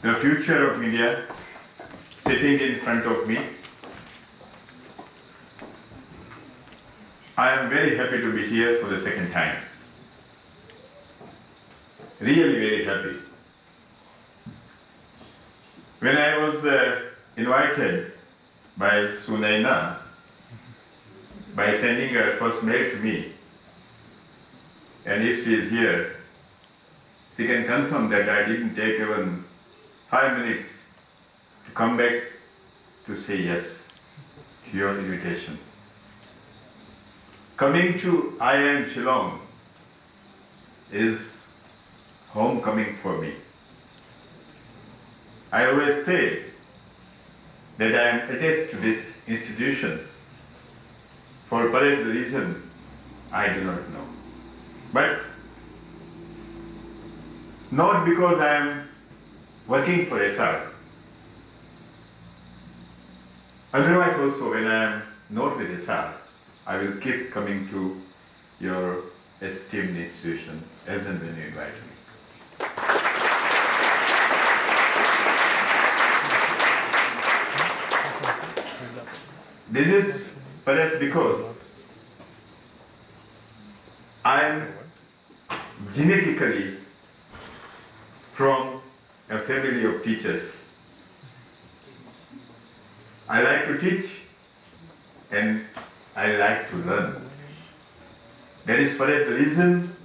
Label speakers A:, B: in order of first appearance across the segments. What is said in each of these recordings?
A: the future of India sitting in front of me. I am very happy to be here for the second time. Really very happy. When I was invited by Sunaina by sending her first mail to me, and if she is here, she can confirm that I didn't take even 5 minutes to come back to say yes to your invitation. Coming to IIM Shillong is homecoming for me. I always say that I am attached to this institution for perhaps the reason I do not know. But not because I am working for SR. Otherwise also, when I am not with SR, I will keep coming to your esteemed institution as and when you invite me. This is perhaps because I am genetically from a family of teachers. I like to teach and I like to learn. That is perhaps the reason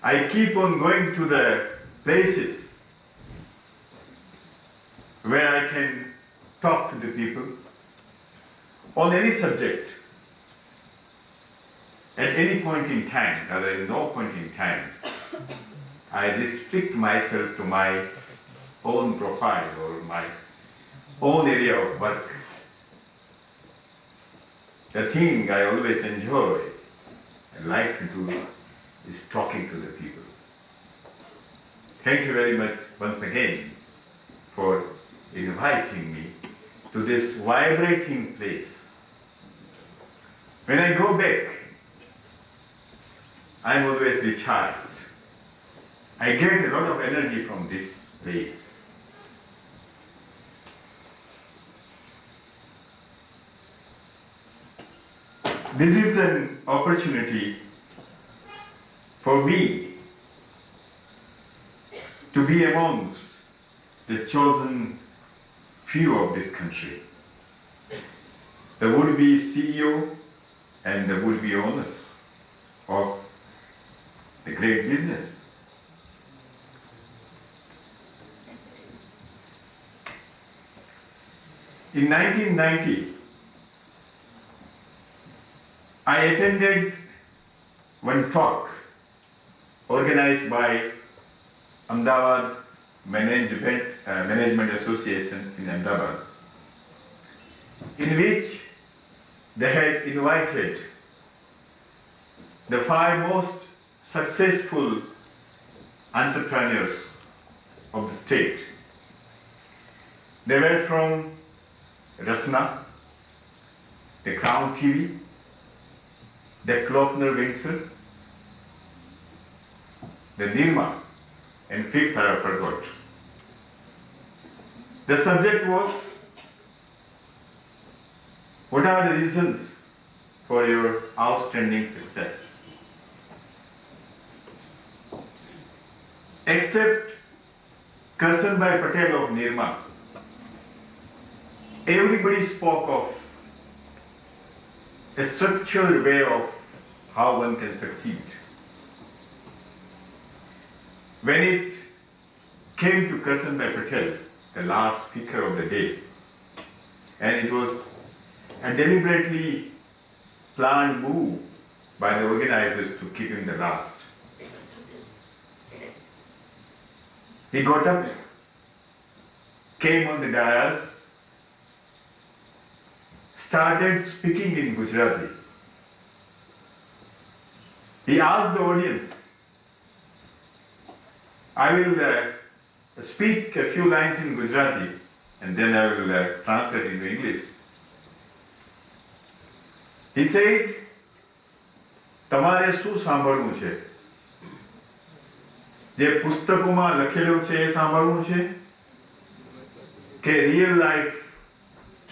A: I keep on going to the places where I can talk to the people on any subject at any point in time, rather at no point in time. I restrict myself to my own profile or my own area of work. The thing I always enjoy and like to do is talking to the people. Thank you very much once again for inviting me to this vibrating place. When I go back, I'm always recharged. I get a lot of energy from this place. This is an opportunity for me to be amongst the chosen few of this country, the would-be CEO and the would-be owners of the great business. In 1990, I attended one talk organized by Ahmedabad Management Association in Ahmedabad, in which they had invited the 5 most successful entrepreneurs of the state. They were from Rasna, the Crown TV, the Klopner Windsor, the Nirma, and 5th I forgot. The subject was, what are the reasons for your outstanding success? Except Karsanbhai Patel of Nirma, everybody spoke of a structured way of how one can succeed. When it came to Karsanbhai Patel, the last speaker of the day, and it was a deliberately planned move by the organizers to keep him the last. He got up, came on the dais, started speaking in Gujarati. He asked the audience, I will speak a few lines in Gujarati and then I will translate into English. He said, તમારે શું સાંભળવું છે? જે પુસ્તકોમાં લખેલું છે એ સાંભળવું છે real life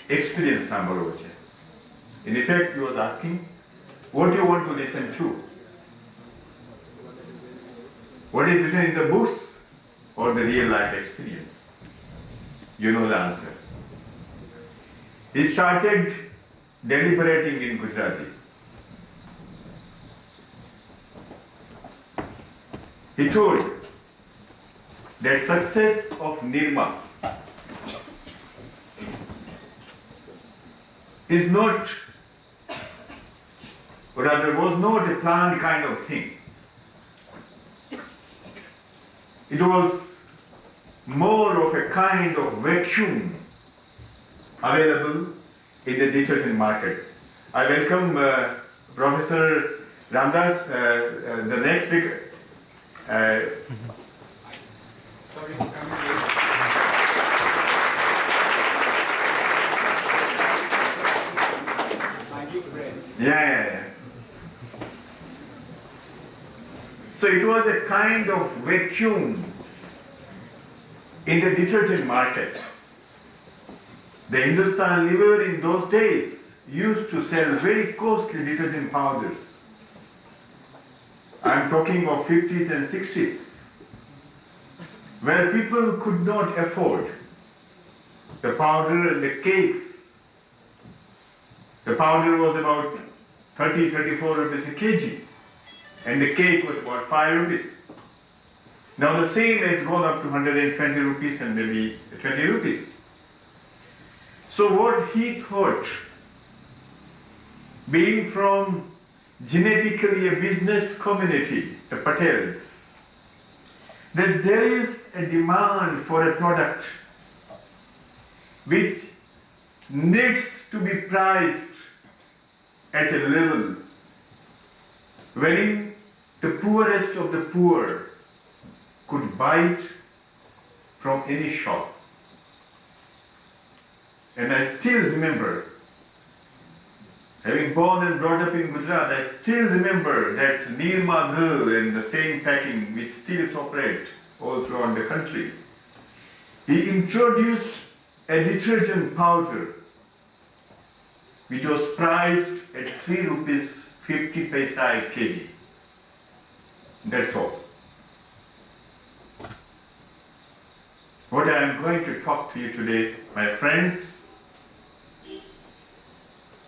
A: experience સાંભળવો છે. In effect, he was asking, what do you want to listen to? What is written in the books or the real life experience? You know the answer. He started deliberating in Gujarati. He told that success of Nirma is not, or rather was not a planned kind of thing. It was more of a kind of vacuum available in the detergent market. I welcome Professor Ramdas, the next speaker.
B: Sorry for coming late. My new friend.
A: Yeah. So it was a kind of vacuum in the detergent market. The Hindustan Liver in those days used to sell very costly detergent powders. I'm talking of 50s and 60s, where people could not afford the powder and the cakes. The powder was about 34 rupees a kg, and the cake was about 5 rupees. Now the same has gone up to 120 rupees and maybe 20 rupees. So what he thought, being from genetically a business community, the Patels, that there is a demand for a product which needs to be priced at a level wherein the poorest of the poor could buy it from any shop. And I still remember, having born and brought up in Gujarat, I still remember that Nirma girl in the same packing which still is operate all throughout the country. He introduced a detergent powder which was priced at 3 rupees 50 paisa a kg. That's all. What I am going to talk to you today, my friends,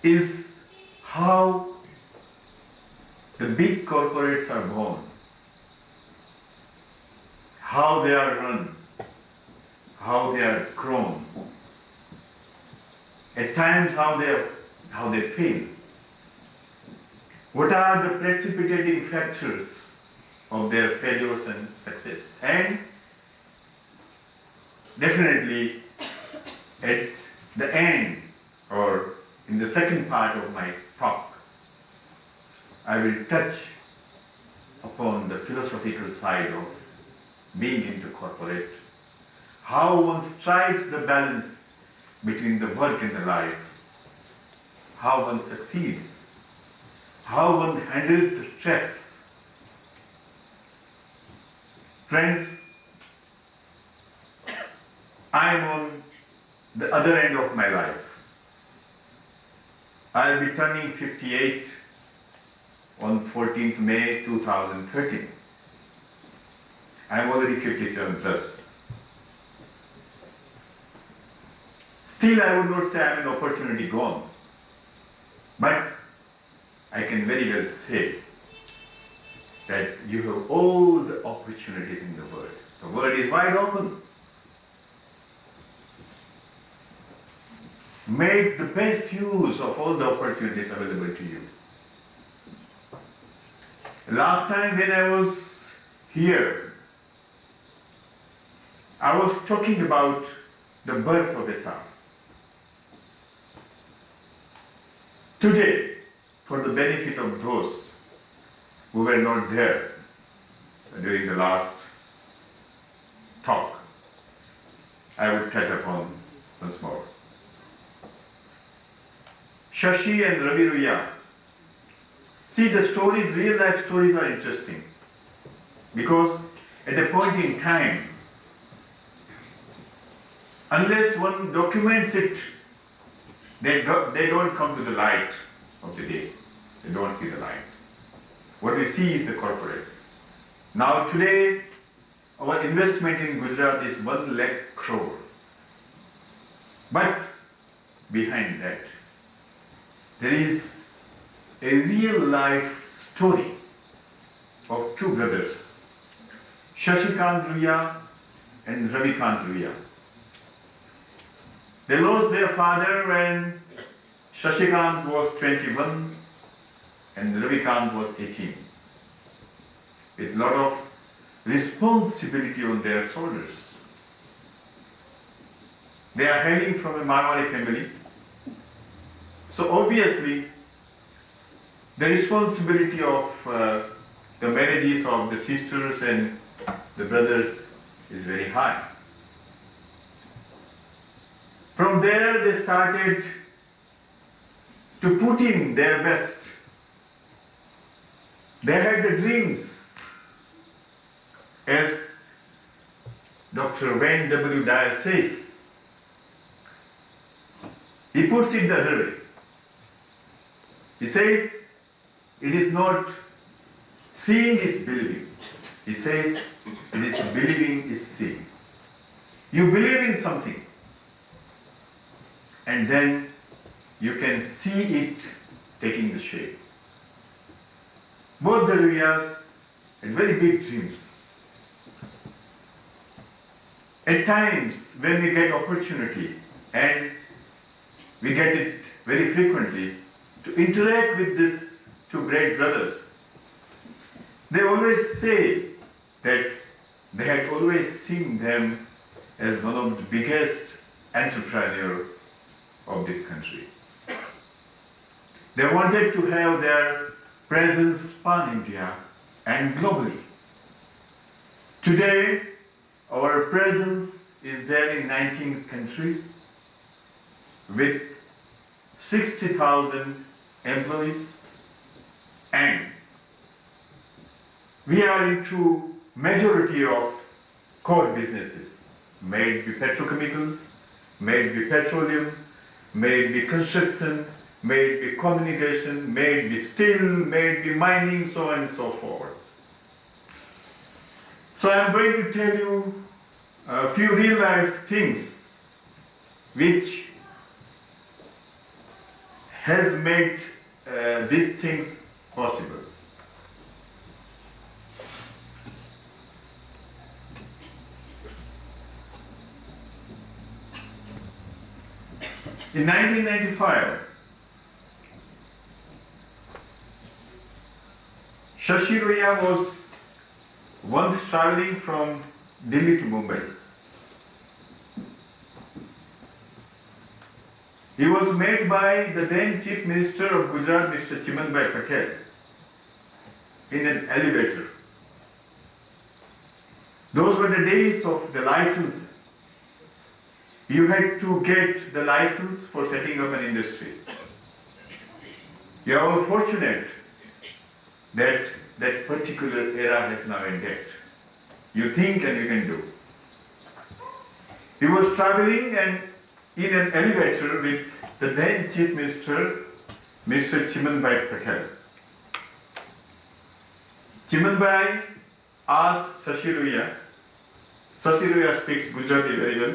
A: is how the big corporates are born, how they are run, how they are grown, at times how they fail. What are the precipitating factors of their failures and success? And definitely at the end, or in the second part of my talk, I will touch upon the philosophical side of being into corporate, how one strikes the balance between the work and the life, how one succeeds, how one handles the stress. Friends, I am on the other end of my life. I'll be turning 58 on 14th May 2013. I'm already 57 plus. Still, I would not say I'm an opportunity gone. But I can very well say that you have all the opportunities in the world. The world is wide open. Make the best use of all the opportunities available to you. Last time when I was here, I was talking about the birth of a son. Today, for the benefit of those who were not there during the last talk, I would touch upon once more. Shashi and Ravi Ruya. See, the stories, real life stories are interesting because at a point in time, unless one documents it, they don't come to the light of the day. They don't see the light. What we see is the corporate. Now today, our investment in Gujarat is 1 lakh crore. But behind that, there is a real life story of two brothers, Shashikant Ruya and Ravikant Ruya. They lost their father when Shashikant was 21 and Ravikant was 18, with a lot of responsibility on their shoulders. They are hailing from a Marwari family, so obviously the responsibility of the marriages of the sisters and the brothers is very high. From there they started to put in their best. They had the dreams, as Dr. Wayne W. Dyer says. He puts it the other way. He says, it is not seeing is believing. He says, it is believing is seeing. You believe in something, and then you can see it taking the shape. Both the Ruyas had very big dreams. At times, when we get opportunity, and we get it very frequently, to interact with these two great brothers, they always say that they had always seen them as one of the biggest entrepreneurs of this country. They wanted to have their presence pan-India and globally. Today, our presence is there in 19 countries with 60,000 employees, and we are into majority of core businesses, may it be petrochemicals, may it be petroleum, may it be construction, may it be communication, may it be steel, may it be mining, so on and so forth. So I am going to tell you a few real life things which has made these things possible. In 1995, Shashi Ruya was once traveling from Delhi to Mumbai. He was met by the then Chief Minister of Gujarat, Mr. Chimanbhai Patel, in an elevator. Those were the days of the license. You had to get the license for setting up an industry. You are all fortunate that that particular era has now ended. You think and you can do. He was traveling and in an elevator with the then Chief Minister, Mr. Chimanbhai Patel. Chimanbhai asked Shashi Ruya speaks Gujarati very well.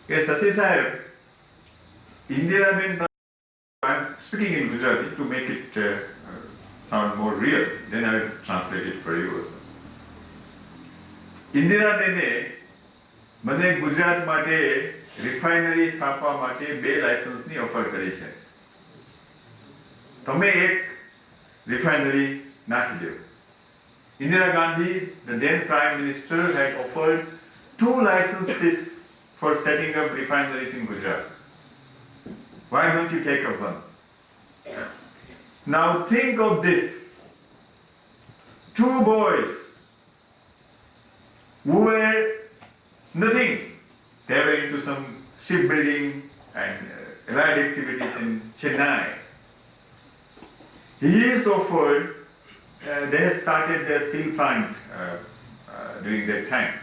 A: Yes, Shashi Sahib, Indira Ben, I'm speaking in Gujarati to make it sound more real, then I will translate it for you also. Indira Bene મને ગુજરાત માટે refinery સ્થાપવા માટે 2 લાયસન્સની offer કરી છે. તમે એક refinery નાખી દો. Indira Gandhi, the then Prime Minister, had offered 2 licenses for setting up refineries in Gujarat. Why don't you take up one? Now think of this. 2 boys who were nothing. They were into some shipbuilding and allied activities in Chennai. He is offered, they had started their steel plant during that time.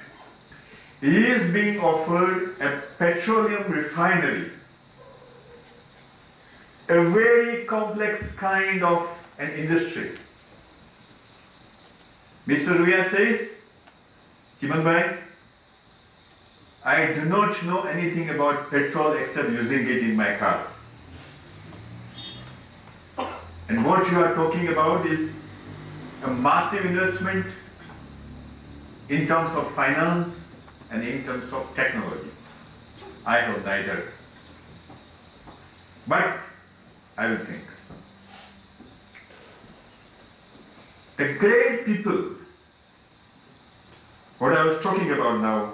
A: he is being offered a petroleum refinery, a very complex kind of an industry. Mr. Ruya says, Chimanbhai, I do not know anything about petrol except using it in my car. And what you are talking about is a massive investment in terms of finance and in terms of technology. I have neither. But I will think. The great people, what I was talking about now,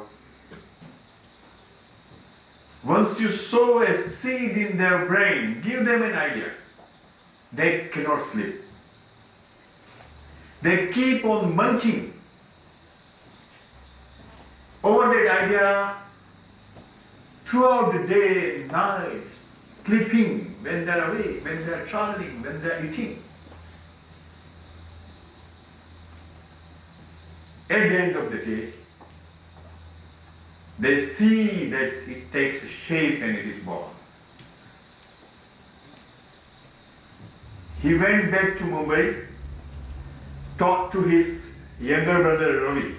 A: once you sow a seed in their brain, give them an idea, they cannot sleep. They keep on munching over that idea throughout the day, nights, sleeping, when they are awake, when they are traveling, when they are eating. At the end of the day, they see that it takes shape and it is born. He went back to Mumbai, talked to his younger brother Ravi.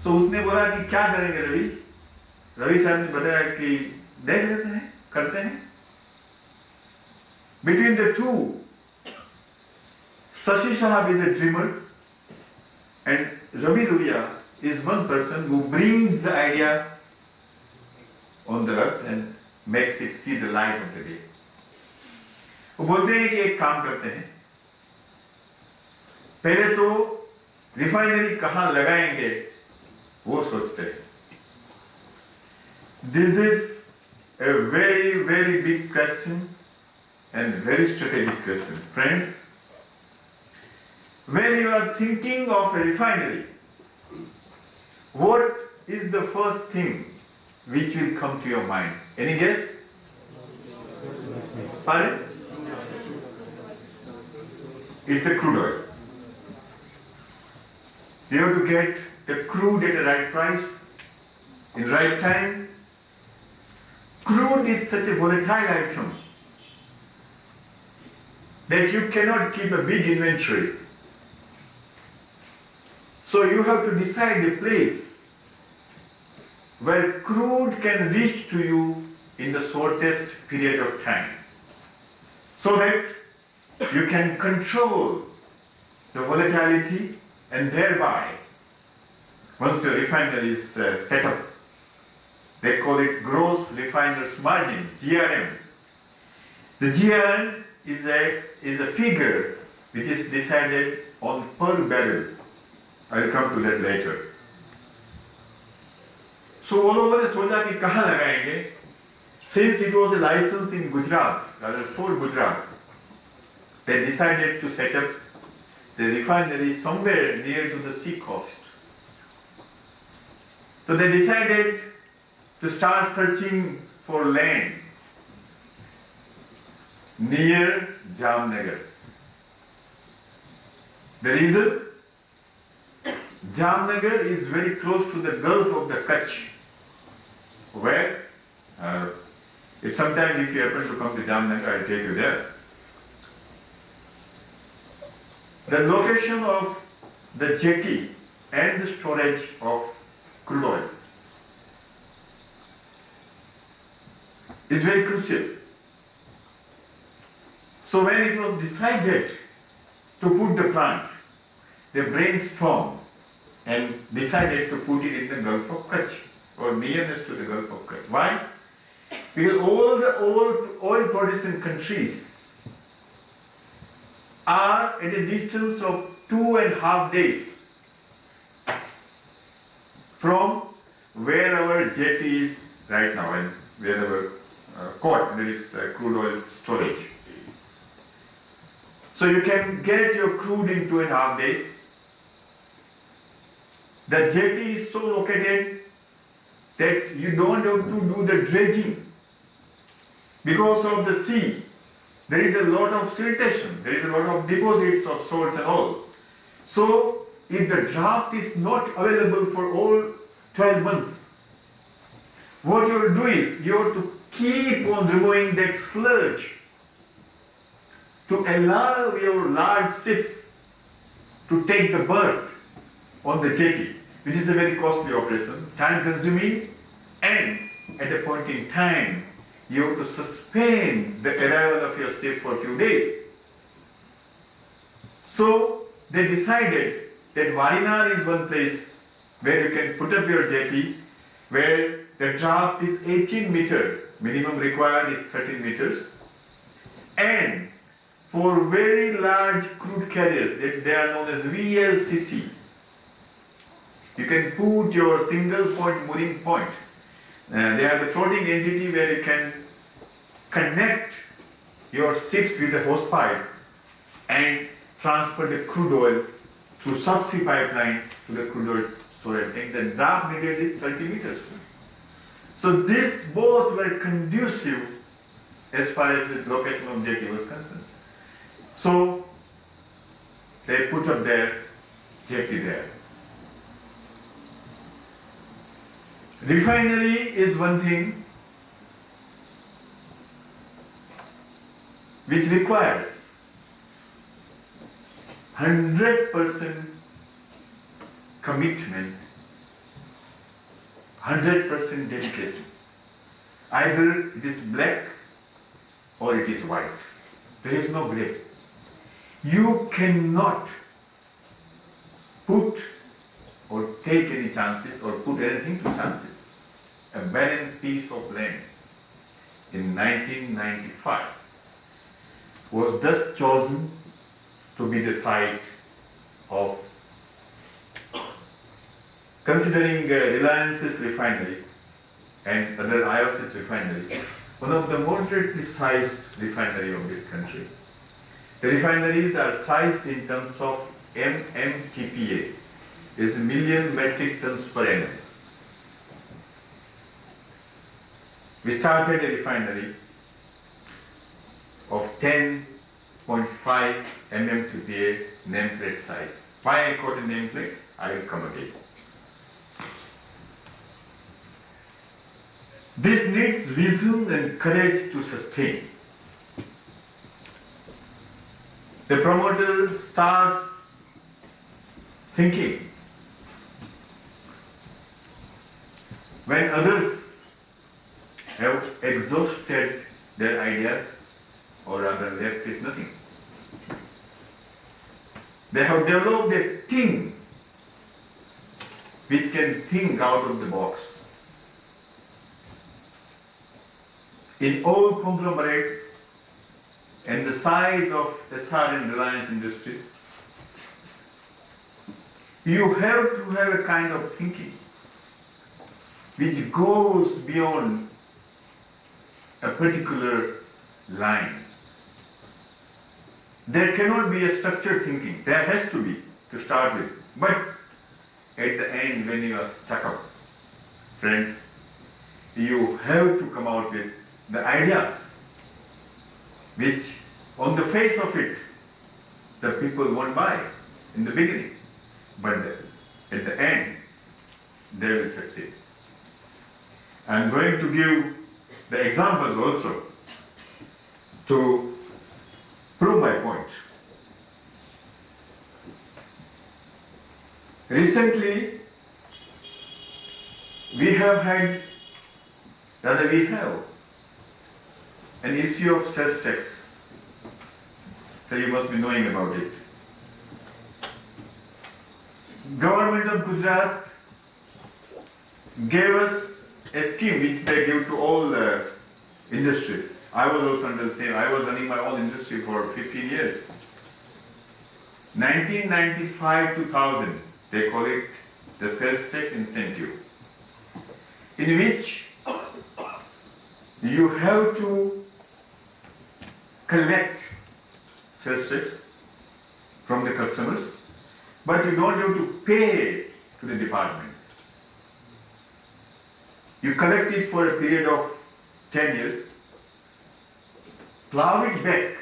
A: So उसने बोला कि क्या करेंगे रवि? रवि साहब ने बताया कि देख लेते हैं, करते हैं. Between the two, Shashi Sahab is a dreamer and Ravi Ruya is one person who brings the idea on the earth and makes it see the light of the day. वो बोलते हैं कि एक काम करते हैं, पहले तो रिफाइनरी कहाँ लगाएंगे वो सोचते हैं. This is a very, very big question and very strategic question. Friends, when you are thinking of a refinery, what is the first thing which will come to your mind? Any guess? Pardon? It's the crude oil. You have to get the crude at the right price, in the right time. Crude is such a volatile item that you cannot keep a big inventory. So you have to decide a place where crude can reach to you in the shortest period of time, so that you can control the volatility, and thereby, once your refinery is set up, they call it gross refiner's margin, GRM. The GRM is a figure which is decided on per barrel. I'll come to that later. So all over the सोचा कि कहाँ लगाएंगे? Since it was a license in Gujarat, rather for Gujarat, they decided to set up the refinery somewhere near to the sea coast. So they decided to start searching for land near Jamnagar. The reason? Jamnagar is very close to the Gulf of the Kutch, where if you happen to come to Jamnagar, I'll take you there. The location of the jetty and the storage of crude oil is very crucial. So when it was decided to put the plant, they brainstormed and decided to put it in the Gulf of Kutch, or nearness to the Gulf of Kutch. Why? Because all the oil producing countries are at a distance of 2.5 days from where our jetty is right now and where our port, there is crude oil storage. So you can get your crude in 2.5 days. The jetty is so located that you don't have to do the dredging. Because of the sea, there is a lot of siltation, there is a lot of deposits of salts and all. So if the draft is not available for all 12 months. What you will do is, you have to keep on removing that sludge to allow your large ships to take the berth on the jetty, which is a very costly operation, time consuming, and at a point in time, you have to suspend the arrival of your ship for a few days. So they decided that Varinar is one place where you can put up your jetty, where the draft is 18 meters, minimum required is 13 meters, and for very large crude carriers, they are known as VLCC, you can put your single point mooring point. They are the floating entity where you can connect your ships with a hose pipe and transfer the crude oil through subsea pipeline to the crude oil storage tank. The draft needed is 30 meters. So these both were conducive as far as the location of jetty was concerned. So they put up their jetty there. Refinery is one thing which requires 100% commitment, 100% dedication. Either it is black or it is white. There is no gray. You cannot put or take any chances or put anything to chances. A barren piece of land in 1995 was thus chosen to be the site of, considering Reliance's refinery and other IOC's refinery, one of the moderately sized refinery of this country. The refineries are sized in terms of MMTPA, is a million metric tons per annum. We started a refinery of 10.5 MMTPA nameplate size. Why I quote a nameplate? I will come again. This needs vision and courage to sustain. The promoter starts thinking when others have exhausted their ideas or rather left with nothing. They have developed a thing which can think out of the box. In all conglomerates and the size of SR and Reliance Industries, you have to have a kind of thinking which goes beyond a particular line. There cannot be a structured thinking. There has to be to start with. But at the end, when you are stuck up, friends, you have to come out with the ideas which, on the face of it, the people won't buy in the beginning. But at the end, they will succeed. I am going to give the examples also to prove my point. Recently, we have an issue of sales tax. So you must be knowing about it. Government of Gujarat gave us a scheme which they give to all industries. I was also under the same. I was running my own industry for 15 years. 1995-2000, they call it the sales tax incentive, in which you have to collect sales tax from the customers, but you don't have to pay to the department. You collect it for a period of 10 years, plow it back,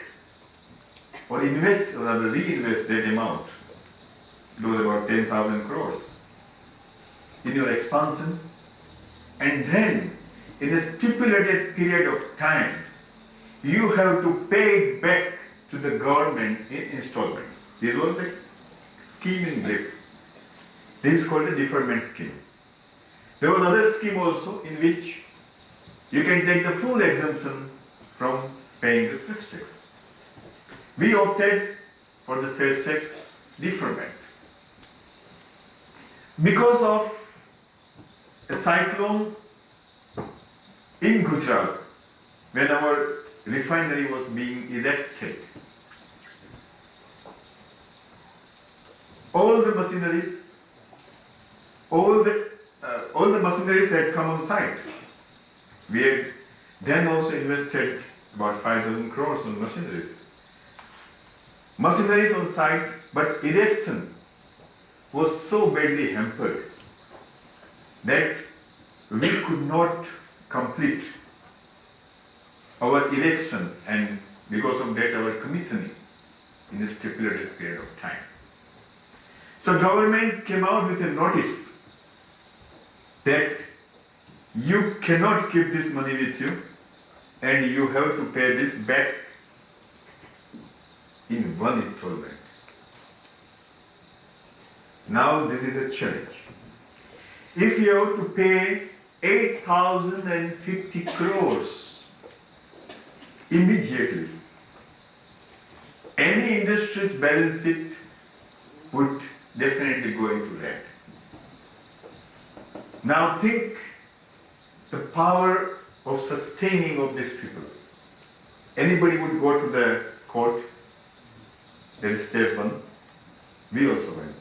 A: or invest, or rather reinvest that amount. It was about 10,000 crores. in your expansion, and then in a stipulated period of time, you have to pay it back to the government in installments. This was the scheme in brief. This is called a deferment scheme. There was another scheme also in which you can take the full exemption from paying the sales tax. We opted for the sales tax deferment. Because of a cyclone in Gujarat, when our refinery was being erected, all the machineries had come on site. We had then also invested about 5,000 crores on machineries. Machineries on site, but erection was so badly hampered that we could not complete our erection, and because of that our commissioning in a stipulated period of time. So government came out with a notice that you cannot keep this money with you and you have to pay this back in one installment. Now this is a challenge. If you have to pay 8,050 crores immediately, any industry's balance sheet would definitely go into red. Now think the power of sustaining of these people. Anybody would go to the court, there is step one, we also went.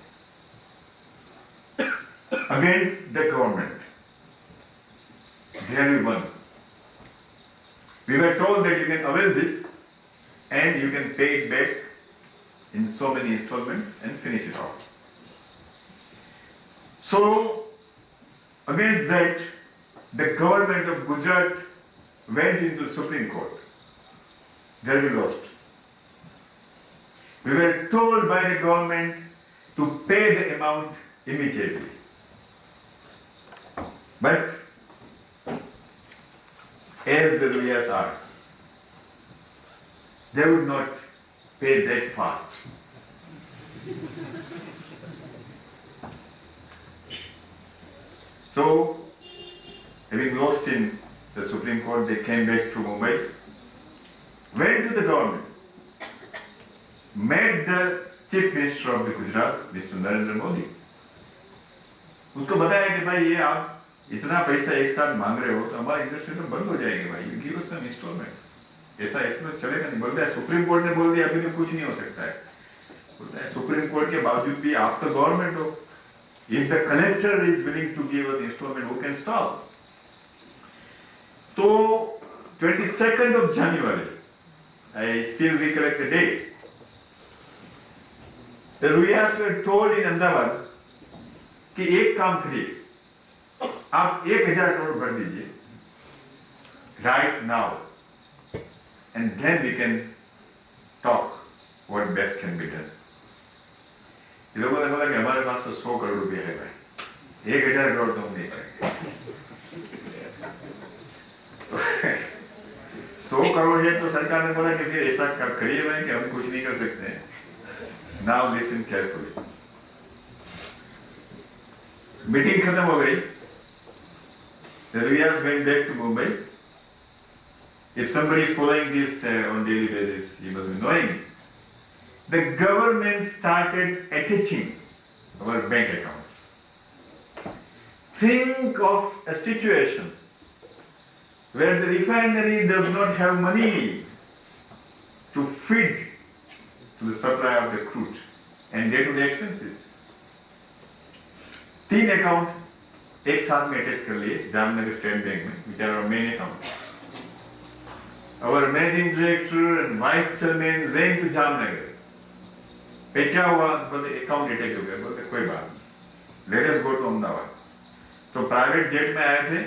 A: Against the government. There we won. We were told that you can avail this and you can pay it back in so many installments and finish it off. So, against that, the government of Gujarat went into the Supreme Court. There we lost. We were told by the government to pay the amount immediately. But as the lawyers are, they would not pay that fast. So, having lost in the Supreme Court, they came back to Mumbai, went to the government, met the Chief Minister of the Gujarat, Mr. Narendra Modi. उसको बताया कि भाई ये आप इतना पैसा एक साथ मांग रहे हो तो हमारी इंडस्ट्री तो बंद हो जाएगी भाई, you give us some installments. ऐसा तो चलेगा नहीं. बोलता है सुप्रीम कोर्ट ने बोल दिया अभी तो कुछ नहीं हो सकता है. बोलता है सुप्रीम कोर्ट के बावजूद भी आप तो गवर्नमेंट हो. If the collector is willing to give us installment, who can stop? So 22nd of January, I still recollect the day. The lawyers were told in Ahmedabad कि एक काम करिए, आप 1,000 करोड़ भर दीजिए right now, and then we can talk what best can be done. ये लोगों ने बोला कि हमारे पास तो 100 करोड़ रुपए है भाई, 1,000 करोड़ तो हम नहीं करेंगे. तो 100 करोड़ है तो सरकार ने बोला कि फिर ऐसा करिए भाई कि हम कुछ नहीं कर सकते हैं. Now listen carefully. मीटिंग खत्म हो गई. The lawyers went back to Mumbai. If somebody is following this on daily basis, he must be knowing. The government started attaching our bank accounts. Think of a situation where the refinery does not have money to feed to the supply of the crude and due to the expenses. 3 account एक साथ में attach कर लिए Jamnagar state bank में, which are our main account. Our managing director and vice chairman ran to Jamnagar. पे क्या हुआ? बोले अकाउंट अटैच हो गया. बोलते कोई बात नहीं, let us go to Ahmedabad. तो प्राइवेट जेट में आए थे.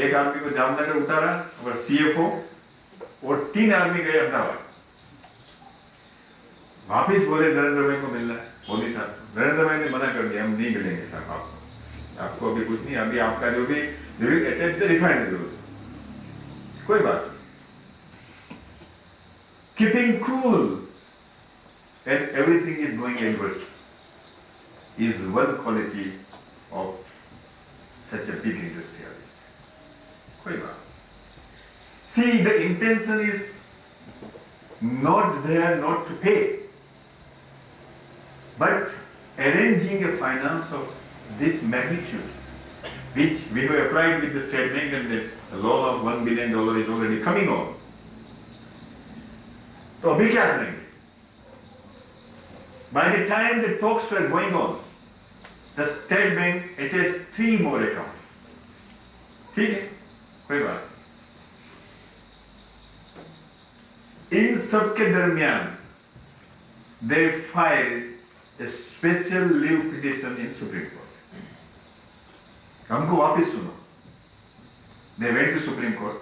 A: एक आदमी को जामनगर उतारा और CFO और 3 आदमी गए अहमदाबाद. वापिस बोले नरेंद्र भाई को मिलना है. मोदी साहब, नरेंद्र भाई ने मना कर दिया, हम नहीं मिलेंगे साहब आपको. आपको अभी कुछ नहीं, अभी आपका जो भी they will attend the refinery also. कोई बात नहीं. Keeping cool and everything is going adverse is one quality of such a big industrialist. कोई बात. See, the intention is not there not to pay, but arranging a finance of this magnitude, which we have applied with the State Bank, and the loan of $1 billion is already coming on. तो अभी क्या करेंगे? By the time the talks were going on, the State Bank attached 3 more accounts. ठीक है? कोई बात. इन सब के दरमियान they filed a special leave petition in Supreme Court. हमको वापिस सुनो. They went to Supreme Court.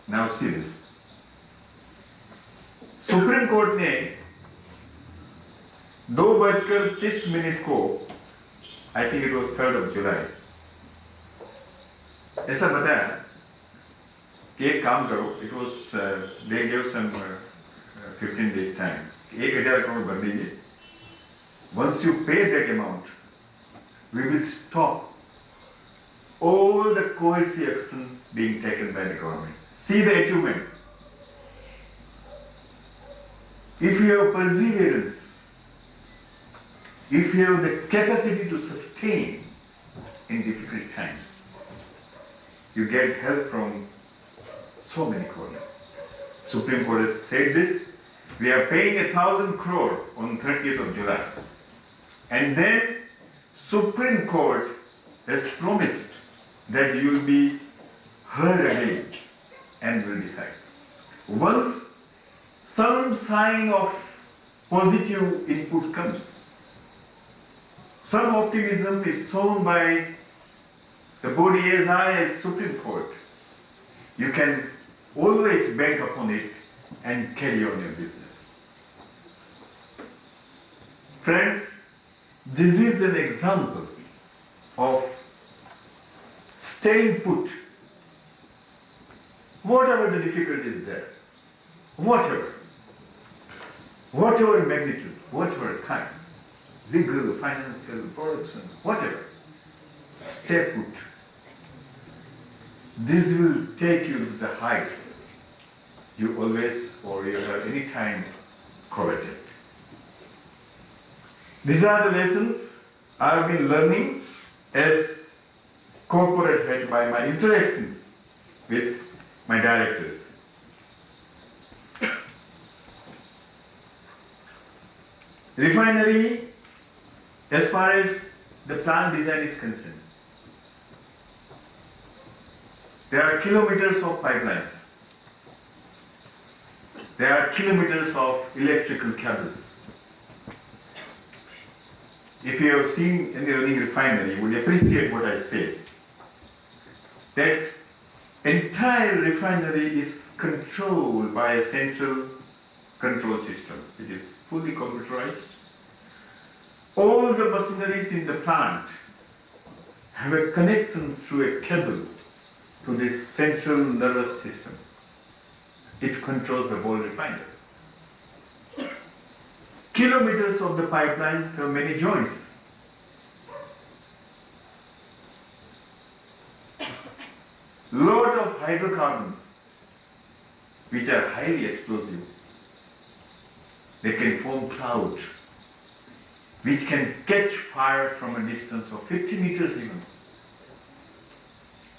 A: Now see this. Supreme court ने 2:30 को, I think it was 3rd of July, ऐसा बताया कि एक काम करो. It was they give some 15 days time. 1,000 crore भर दीजिए. Once you pay that amount, we will stop all the coercive actions being taken by the government. See the achievement. If you have perseverance, if you have the capacity to sustain in difficult times, you get help from so many corners. Supreme Court has said this. We are paying 1,000 crore on 30th of July. And then Supreme Court has promised that you will be heard again and will decide. Once some sign of positive input comes, some optimism is shown by the body as high as Supreme Court, you can always bank upon it and carry on your business. Friends, this is an example of staying put. Whatever the difficulty is there, whatever magnitude, whatever kind, legal, financial, production, whatever, stay put. This will take you to the heights you always or you have any time coveted. These are the lessons I have been learning as corporate head by my interactions with my directors. Refinery, as far as the plant design is concerned, there are kilometers of pipelines. There are kilometers of electrical cables. If you have seen any running refinery, you will appreciate what I say. That entire refinery is controlled by a central control system, which is fully computerized. All the machineries in the plant have a connection through a cable to this central nervous system. It controls the whole refinery. Kilometers of the pipelines have many joints. Lot of hydrocarbons, which are highly explosive. They can form cloud, which can catch fire from a distance of 50 meters even,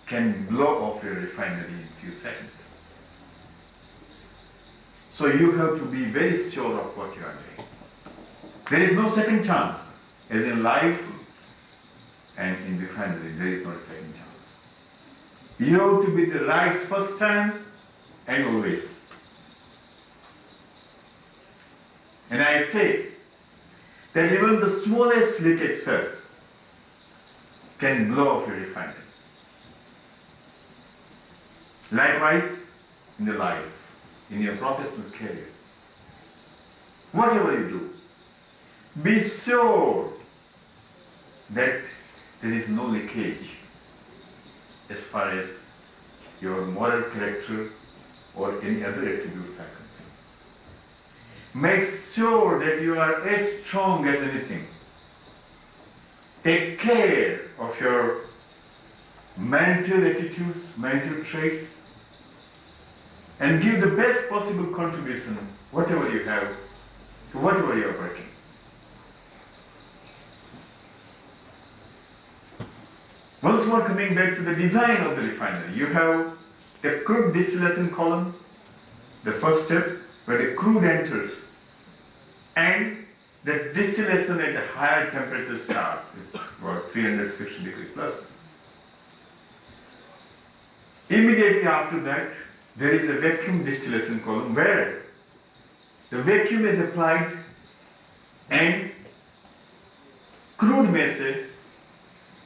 A: can blow off a refinery in a few seconds. So you have to be very sure of what you are doing. There is no second chance, as in life and in refinery, there is not a second chance. You have to be the right first time and always. And I say that even the smallest leakage, sir, can blow off a refinery. Likewise, in the life, in your professional career, whatever you do, be sure that there is no leakage as far as your moral character or any other attributes are concerned. Make sure that you are as strong as anything. Take care of your mental attitudes, mental traits, and give the best possible contribution, whatever you have, to whatever you are working. Once more, coming back to the design of the refinery, you have a crude distillation column, the first step, where the crude enters, and the distillation at a higher temperature starts. It's about 360 degrees plus. Immediately after that, there is a vacuum distillation column where the vacuum is applied and crude में से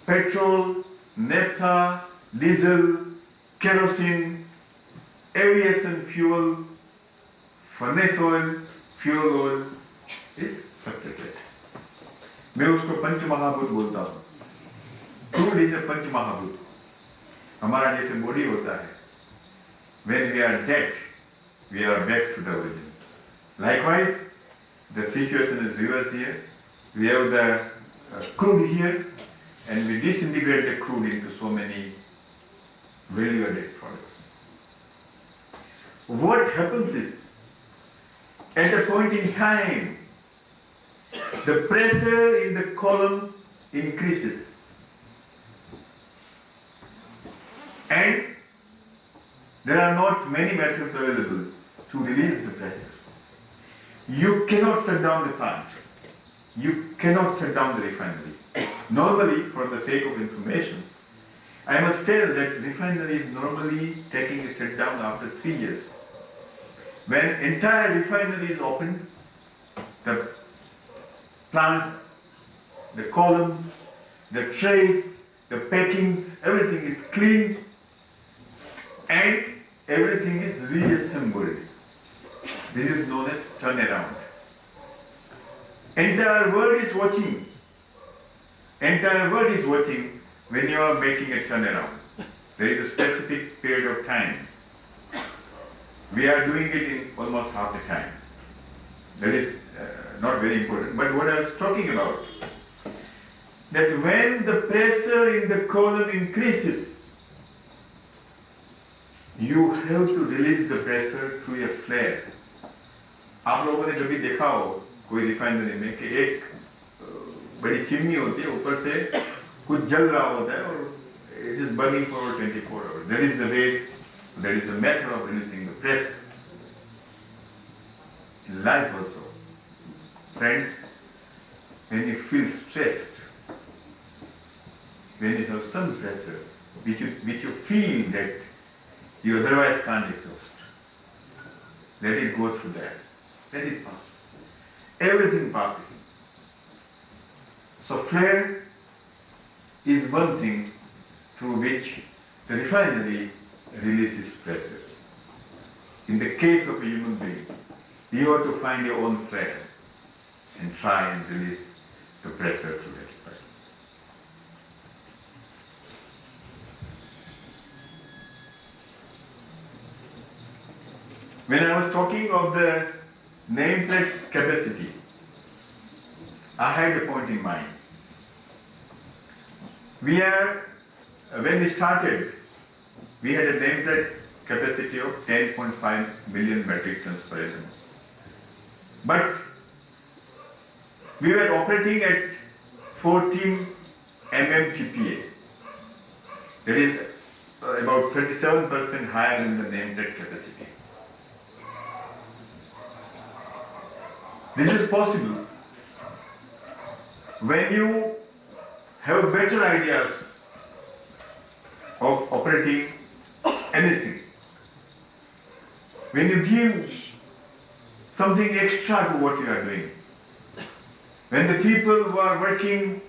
A: petrol, naphtha, diesel, kerosene, aviation fuel, furnace oil, fuel oil is separated. मैं उसको पंचमहाभूत बोलता हूँ. Crude is a पंचमहाभूत. हमारा जैसे body होता है. When we are dead, we are back to the origin. Likewise, the situation is reversed here. We have the crude here, and we disintegrate the crude into so many value-added products. What happens is, at a point in time, the pressure in the column increases, and there are not many methods available to release the pressure. You cannot shut down the plant. You cannot shut down the refinery. Normally, for the sake of information, I must tell that refinery is normally taking a shutdown after 3 years. When entire refinery is opened, the plants, the columns, the trays, the packings, everything is cleaned and everything is reassembled. This is known as turnaround. Entire world is watching. Entire world is watching when you are making a turnaround. There is a specific period of time. We are doing it in almost half the time. That is not very important. But what I was talking about, that when the pressure in the column increases, you have to release the pressure through a flare. आप लोगों ने कभी देखा हो कोई refinery में कि एक बड़ी चिमनी होती है, ऊपर से कुछ जल रहा होता है और it is burning for 24 hours. That is the way, that is the method of releasing the pressure. In life also, friends, when you feel stressed, when you have some pressure, which you feel that you otherwise can't exhaust, let it go through that. Let it pass. Everything passes. So flare is one thing through which the refinery releases pressure. In the case of a human being, you have to find your own flare and try and release the pressure through that flare. When I was talking of the nameplate capacity, I had a point in mind. When we started, we had a nameplate capacity of 10.5 million metric tons per annum. But we were operating at 14 mmTPA. That is about 37% higher than the nameplate capacity. This is possible when you have better ideas of operating anything. When you give something extra to what you are doing. When the people who are working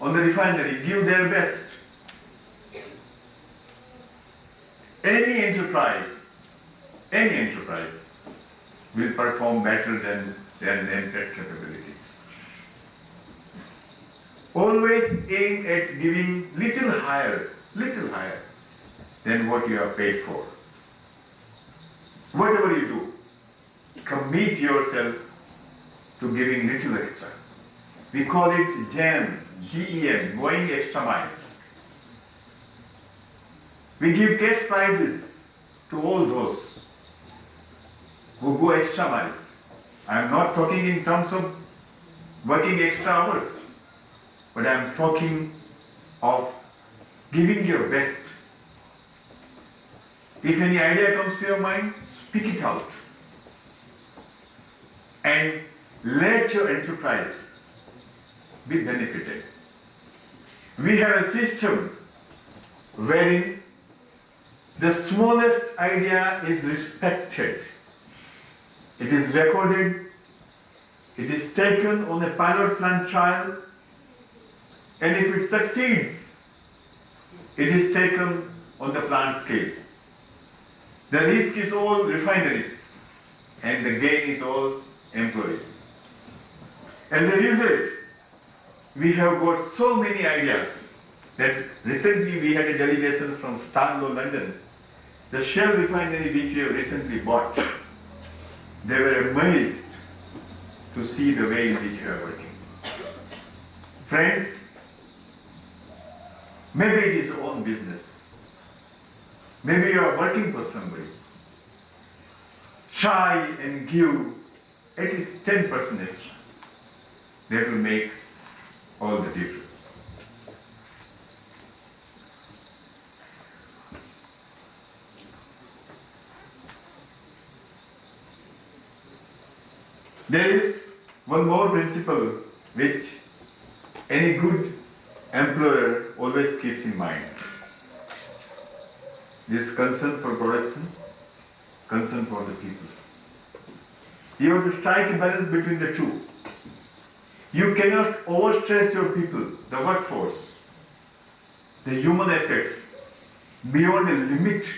A: on the refinery give their best. Any enterprise will perform better than their nameplate capabilities. always aim at giving little higher than what you are paid for. Whatever you do, commit yourself to giving little extra. We call it GEM, G-E-M, going extra mile. We give cash prizes to all those who go extra miles. I am not talking in terms of working extra hours, but I am talking of giving your best. If any idea comes to your mind, speak it out. And let your enterprise be benefited. We have a system wherein the smallest idea is respected. It is recorded, it is taken on a pilot plant trial, and if it succeeds, it is taken on the plant scale. The risk is all refineries, and the gain is all employees. As a result, we have got so many ideas that recently we had a delegation from Starlow, London. The Shell refinery which we have recently bought, they were amazed to see the way in which you are working. Friends, maybe it is your own business. Maybe you are working for somebody. Try and give at least 10% extra. That will make all the difference. There is one more principle which any good employer always keeps in mind. This concern for production, concern for the people. You have to strike a balance between the two. You cannot overstress your people, the workforce, the human assets, beyond a limit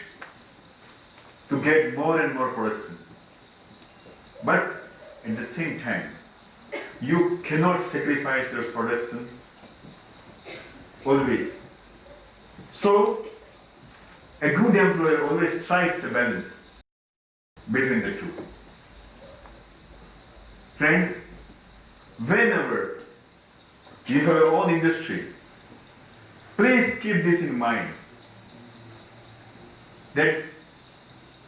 A: to get more and more production. But at the same time, you cannot sacrifice your production always. So, a good employer always strikes a balance between the two. Friends, whenever you have your own industry, please keep this in mind, that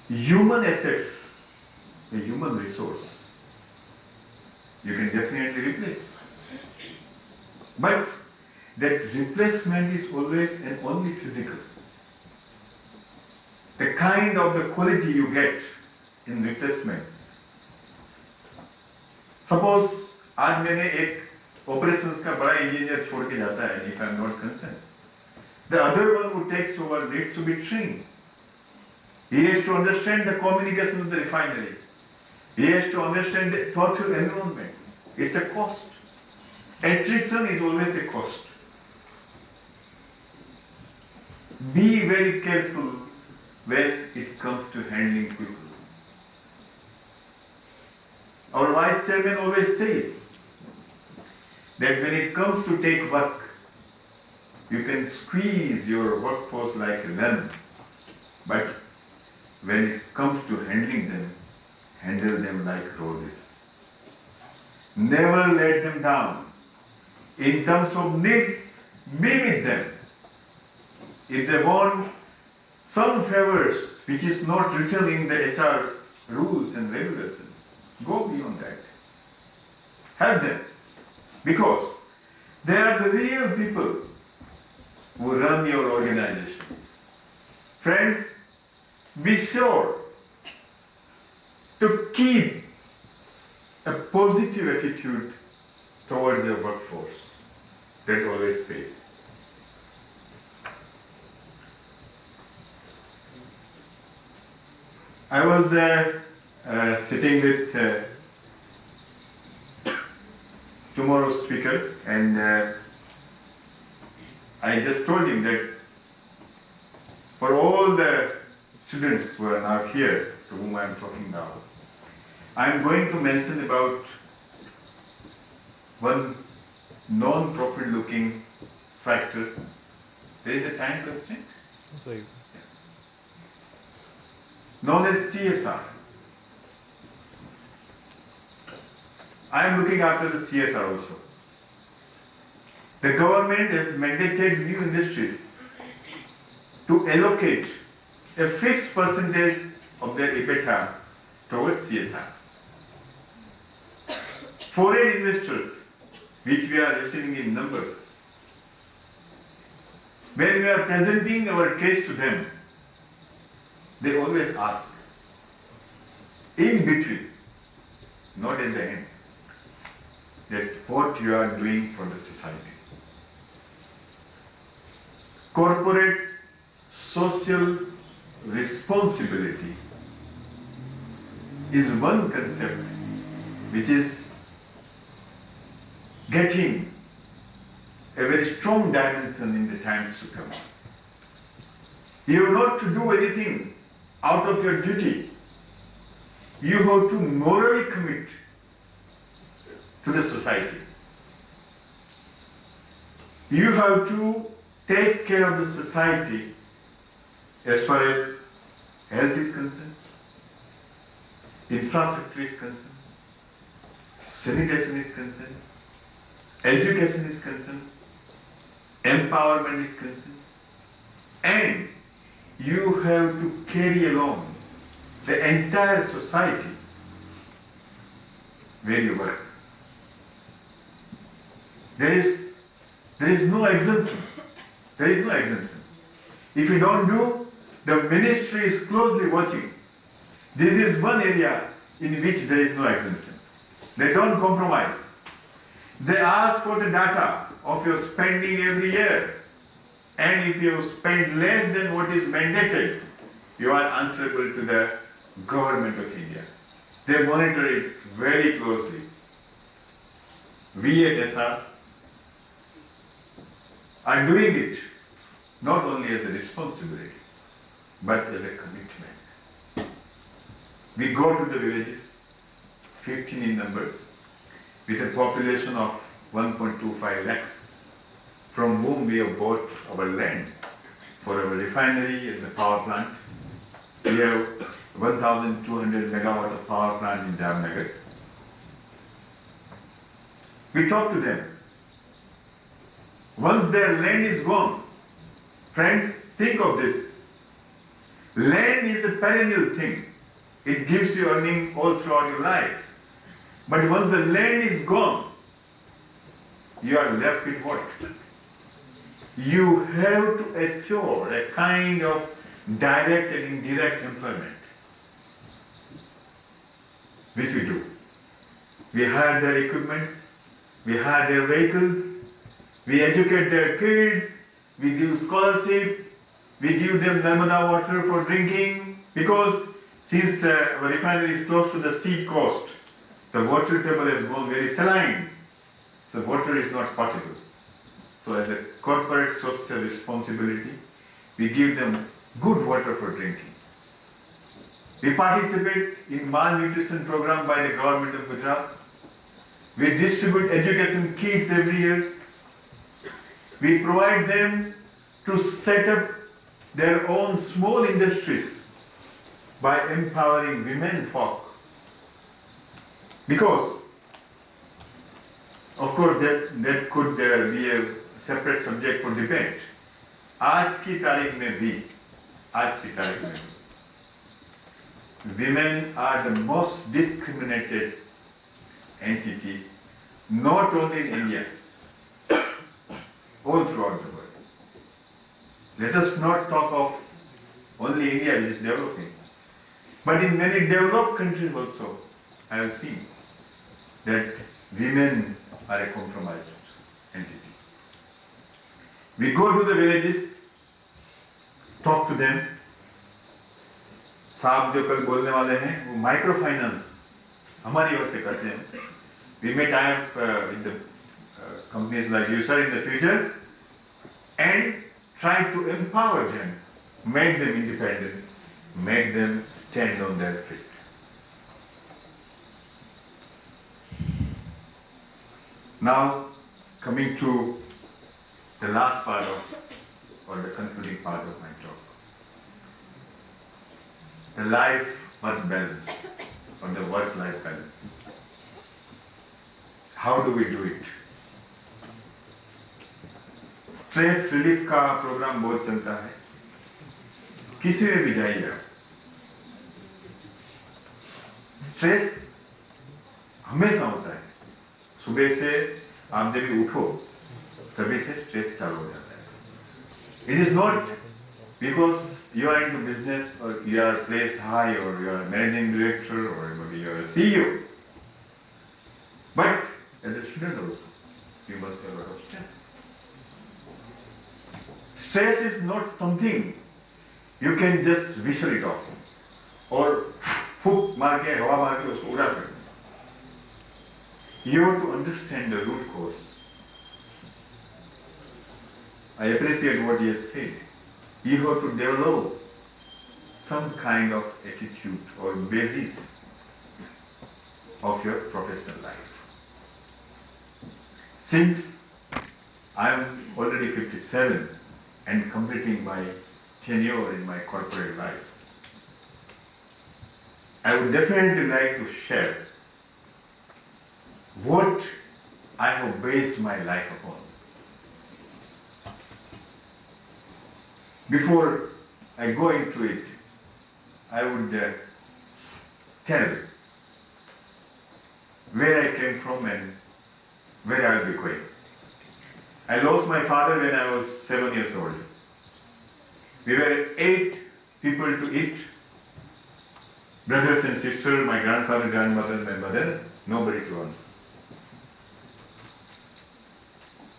A: human assets, the human resource, you can definitely replace. But that replacement is always and only physical. The kind of the quality you get in replacement. Suppose आज मैंने एक operations का बड़ा engineer छोड़ के जाता है, if I am not concerned. The other one who takes over needs to be trained. He has to understand the communication of the refinery. He has to understand the total environment. It's a cost. Attrition is always a cost. Be very careful when it comes to handling people. Our vice chairman always says that when it comes to take work, you can squeeze your workforce like a lemon, but when it comes to handling them, handle them like roses. Never let them down. In terms of needs, be with them. If they want some favors which is not written in the HR rules and regulations, go beyond that. Help them. Because they are the real people who run your organization. Friends, be sure to keep a positive attitude towards your workforce. That always pays. I was sitting with tomorrow's speaker, and I just told him that for all the students who are now here, to whom I am talking now, I am going to mention about one non-profit looking factor. There is a time constraint.
C: Sorry.
A: Known as CSR. I am looking after the CSR also. The government has mandated new industries to allocate a fixed percentage of their EBITDA towards CSR. Foreign investors, which we are receiving in numbers, when we are presenting our case to them, they always ask, in between, not at the end, that what you are doing for the society. Corporate social responsibility is one concept which is getting a very strong dimension in the times to come. You have not to do anything out of your duty. You have to morally commit to the society. You have to take care of the society as far as health is concerned, infrastructure is concerned, sanitation is concerned, education is concerned, empowerment is concerned, and you have to carry along the entire society where you work. There is no exemption. There is no exemption. If you don't do, the ministry is closely watching. This is one area in which there is no exemption. They don't compromise. They ask for the data of your spending every year. And if you spend less than what is mandated, you are answerable to the government of India. They monitor it very closely. We at SR are doing it not only as a responsibility, but as a commitment. We go to the villages, 15 in number, with a population of 1.25 lakhs, from whom we have bought our land for our refinery and the power plant. We have 1,200 megawatt of power plant in Jamnagar. We talk to them. Once their land is gone, friends, think of this. Land is a perennial thing. It gives you earning all throughout your life. But once the land is gone, you are left with what? You have to assure a kind of direct and indirect employment, which we do. We hire their equipments, we hire their vehicles, we educate their kids, we give scholarship, we give them Narmada water for drinking, because since our refinery is close to the sea coast, the water table has gone very saline, so water is not potable. So as a corporate social responsibility, we give them good water for drinking. We participate in malnutrition program by the government of Gujarat. We distribute education kits every year. We provide them to set up their own small industries by empowering women folk. Because, of course, that could be a separate subject for debate. आज की तारीख में भी, women are the most discriminated entity, not only in India, all throughout the world. Let us not talk of only India which is developing, but in many developed countries also, I have seen that women are a compromised entity. We go to the villages, talk to them. साहब जो कल बोलने वाले हैं वो micro finance हमारी ओर से करते हैं. We may tie up with the companies like you, sir, in the future, and try to empower them, make them independent, make them stand on their feet. Now, coming to the last part of, or the concluding part of my talk. The life-work balance, or the work-life balance. How do we do it? Stress relief का programme बहुत चलता है, किसी में भी जाइए आप, stress हमेशा होता है। सुबह से आप जब भी उठो तभी से स्ट्रेस चालू हो जाता है। It is not because you are into business or you are placed high or you are a managing director or maybe you are a CEO. But as a student also, you must have a lot of stress. Stress is not something you can just whistle it off or फूक मार के हवा मार के उसको उड़ा सकते। You have to understand the root cause. I appreciate what he has said. You have to develop some kind of attitude or basis of your professional life. Since I am already 57 and completing my tenure in my corporate life, I would definitely like to share what I have based my life upon. Before I go into it, I would tell where I came from and where I will be going. I lost my father when I was 7 years old. We were 8 people to eat. Brothers and sisters, my grandfather, grandmother, my mother, nobody to earn.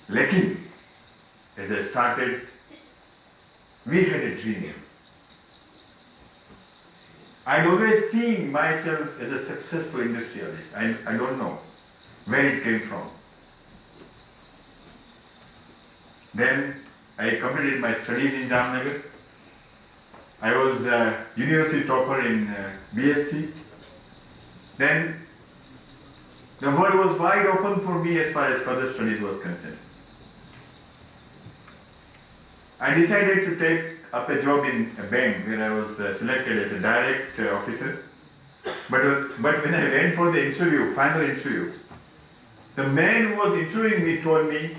A: Lekin, as I started, we had a dream. I'd always seen myself as a successful industrialist. I don't know where it came from. Then I completed my studies in Jamnagar. I was a university topper in BSc. Then the world was wide open for me as far as further studies was concerned. I decided to take up a job in a bank where I was selected as a direct officer. But when I went for the interview, final interview, the man who was interviewing me told me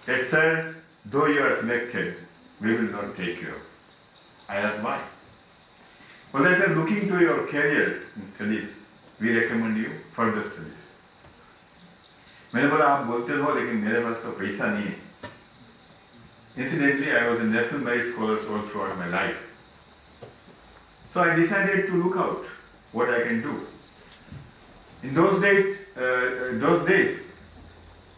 A: that, sir, though you are selected, we will not take you. I asked why. Well, they said, looking to your career in studies, we recommend you further studies. मैंने बोला आप बोलते हो लेकिन मेरे पास तो पैसा नहीं है. Incidentally, I was a national merit scholar all throughout my life. So I decided to look out what I can do. In those days,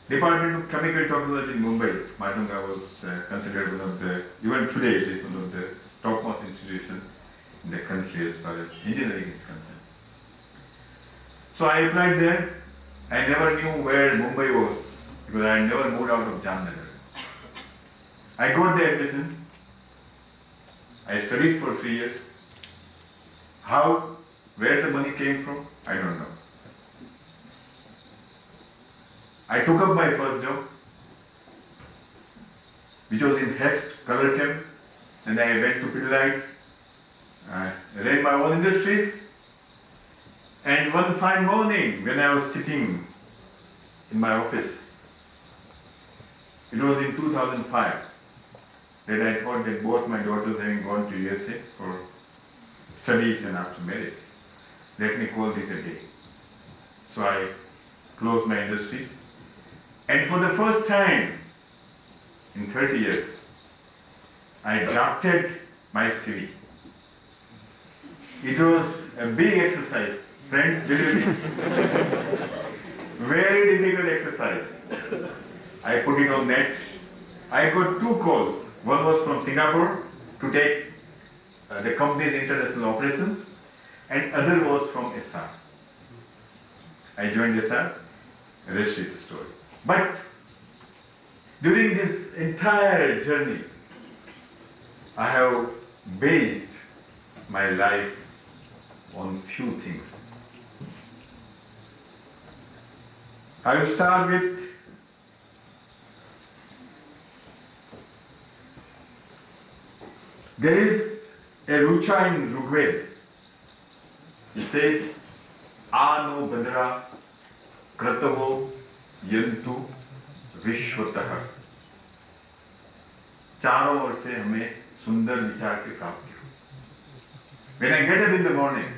A: Department of Chemical Technology in Mumbai, Matunga was considered one of the, even today it is one of the topmost institutions in the country as far as engineering is concerned. So I applied there. I never knew where Mumbai was because I never moved out of Jamnagar. I got the admission. I studied for 3 years. How, where the money came from, I don't know. I took up my first job, which was in Hext, Color Chem, and I went to Pidilite. I ran my own industries. And one fine morning, when I was sitting in my office, it was in 2005, that I thought that both my daughters having gone to USA for studies and after marriage, let me call this a day. So I closed my industries. And for the first time in 30 years, I drafted my CV. It was a big exercise. Friends, believe me. Very difficult exercise. I put it on net. I got 2 calls. One was from Singapore to take the company's international operations, and other was from SR. I joined SR. The rest is the story. But during this entire journey, I have based my life on few things. I will start with There is a Rucha in Rigveda. It says, Ano Badra Kratavo Yantu Vishwatah. चारों ओर से हमें सुंदर विचार की प्राप्ति हो. When I get up in the morning,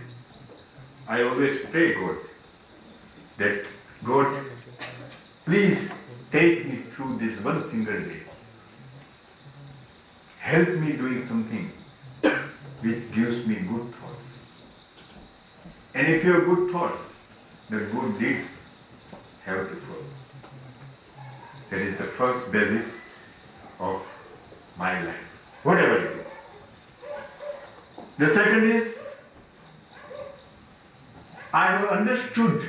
A: I always pray God that God, please take me through this one single day. Help me doing something which gives me good thoughts. And if you have good thoughts, the good deeds have to follow. That is the first basis of my life, whatever it is. The second is, I have understood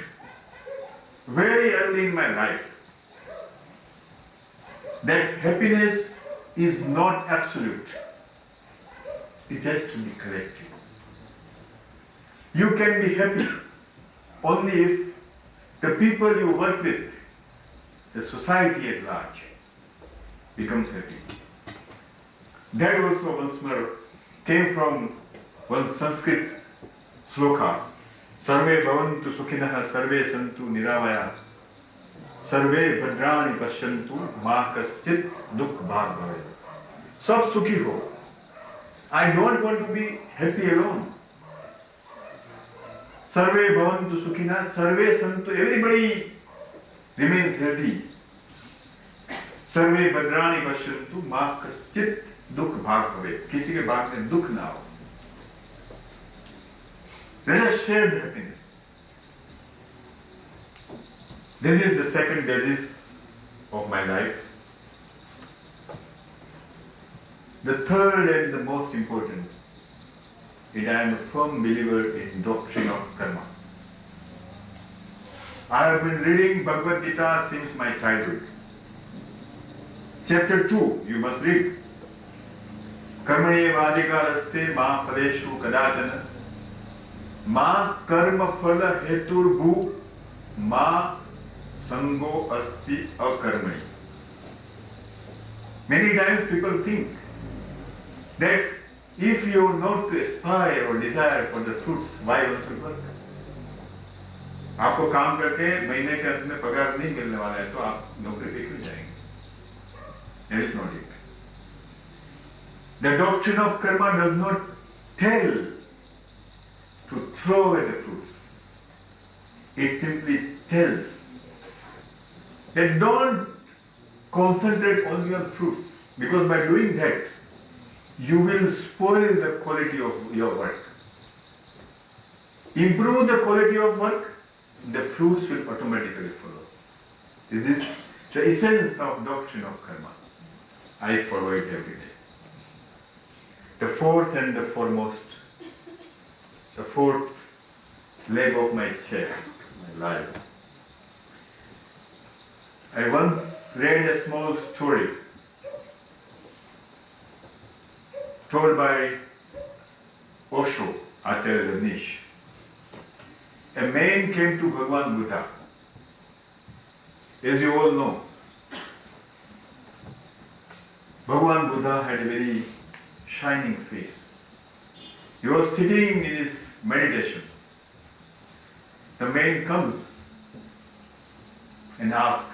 A: very early in my life that happiness is not absolute. It has to be collective. You can be happy only if the people you work with, the society at large, becomes happy. That also once more came from one Sanskrit sloka. Sarve bhavantu sukhinah sarve santu niravaya sarve bhadrani pashyantu ma kaschit dukh bhag bhave. Sab sukhi ho. I don't want to be happy alone. Sarve bhavantu sukhinah sarve santu. Everybody remains healthy. Sarve bhadrani pashyantu ma kaschit dukh bhag bhave. किसी के भाग में दुख ना हो. Let us share the happiness. This is the second basis of my life. The third and the most important is I am a firm believer in doctrine of karma. I have been reading Bhagavad Gita since my childhood. Chapter 2, you must read. Karmane vadikaraste ma phaleshu kadachana Ma karma phala hetur bhu ma sango asti akarmani. Many times people think that if you are not to aspire or desire for the fruits, why one should work? आपको काम करके महीने के अंत में पगार नहीं मिलने वाला है तो आप नौकरी पे क्यों जाएंगे? That is not it. The doctrine of karma does not tell to throw away the fruits. It simply tells that don't concentrate only on fruits, because by doing that you will spoil the quality of your work. Improve the quality of work, the fruits will automatically follow. This is the essence of doctrine of karma. I follow it every day. The fourth and the foremost, the fourth leg of my chair, my life. I once read a small story told by Osho, Acharya Rajneesh. A man came to Bhagwan Buddha. As you all know, Bhagwan Buddha had a very shining face. He was sitting in his meditation. The man comes and asks,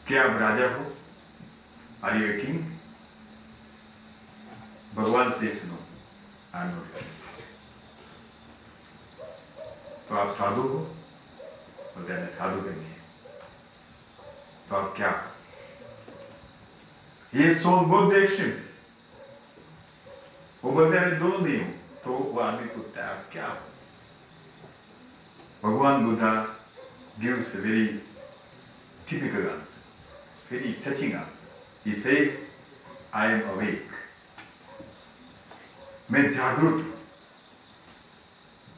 A: क्या आप राजा हो? Are you a king? Bhagwan says no, I am not a king. तो आप साधु हो? बोलते हैं साधु भी नहीं है. तो आप क्या? He has shown both the extremes. वो बोलते हैं मैं दोनों नहीं हूं. तो वो आदमी पूछता है आप क्या हो? Bhagwan Buddha gives a very typical answer, very touching answer. He says, I am awake. मैं जागृत हूं.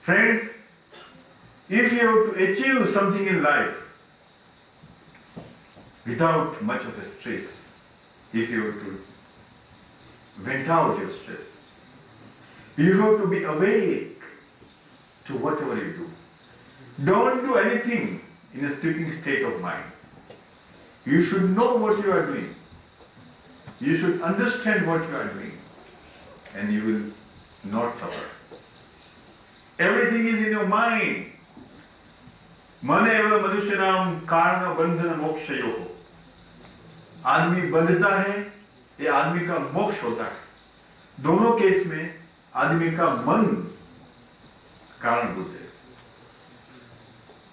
A: Friends, if you have to achieve something in life without much of a stress, if you have to vent out your stress, you have to be awake to whatever you do. Don't do anything in a sleeping state of mind. You should know what you are doing. You should understand what you are doing and you will not suffer. Everything is in your mind. मन एवं मनुष्य नाम कारण बंधन मोक्ष योग. आदमी बंधता है, ये आदमी का मोक्ष होता है. दोनों केस में आदमी का मन कारणभूत है.